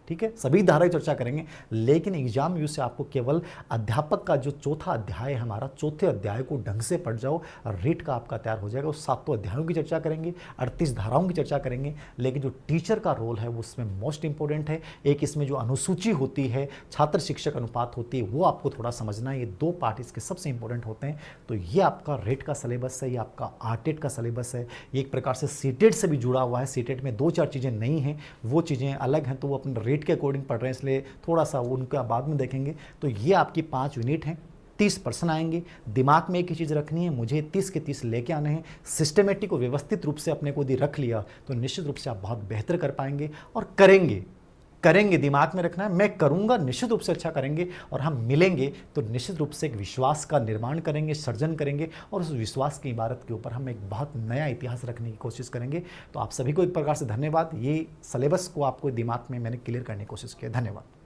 ठीक है, सभी धाराएं चर्चा करेंगे। लेकिन एग्जाम व्यू से आपको केवल अध्यापक का जो चौथा अध्याय है हमारा, चौथे अध्याय को ढंग से पढ़ जाओ, रेट का आपका तैयार हो जाएगा। उस 7 अध्यायों की चर्चा करेंगे, 38 धाराओं की चर्चा करेंगे, लेकिन जो टीचर का रोल है वो उसमें मोस्ट इंपॉर्टेंट है। एक इसमें जो अनुसूची होती है, छात्र शिक्षक अनुपात होती है, वो आपको थोड़ा समझना है। ये 2 पार्ट इसके सबसे इंपॉर्टेंट होते हैं। तो ये आपका रेट का सिलेबस है, ये आपका आरटेट का सिलेबस है। ये एक प्रकार से सीटेट से भी जुड़ा हुआ है। सीटेट में 2-4 चीज़ें नहीं हैं, वो चीज़ें अलग हैं, तो वो अपने रेट के अकॉर्डिंग पढ़ रहे हैं, इसलिए थोड़ा सा उनका बाद में देखेंगे। तो ये आपकी 5 यूनिट हैं, 30 प्रश्न आएंगे। दिमाग में एक ही चीज़ रखनी है, मुझे 30 के 30 लेके आने हैं। सिस्टमेटिक और व्यवस्थित रूप से अपने को यदि रख लिया तो निश्चित रूप से आप बहुत बेहतर कर पाएंगे और करेंगे। दिमाग में रखना है, मैं करूंगा, निश्चित रूप से अच्छा करेंगे और हम मिलेंगे तो निश्चित रूप से एक विश्वास का निर्माण करेंगे, सर्जन करेंगे और उस विश्वास की इबारत के ऊपर हम एक बहुत नया इतिहास रखने की कोशिश करेंगे। तो आप सभी को एक प्रकार से धन्यवाद। ये सिलेबस को आपको दिमाग में मैंने क्लियर करने की कोशिश की है। धन्यवाद।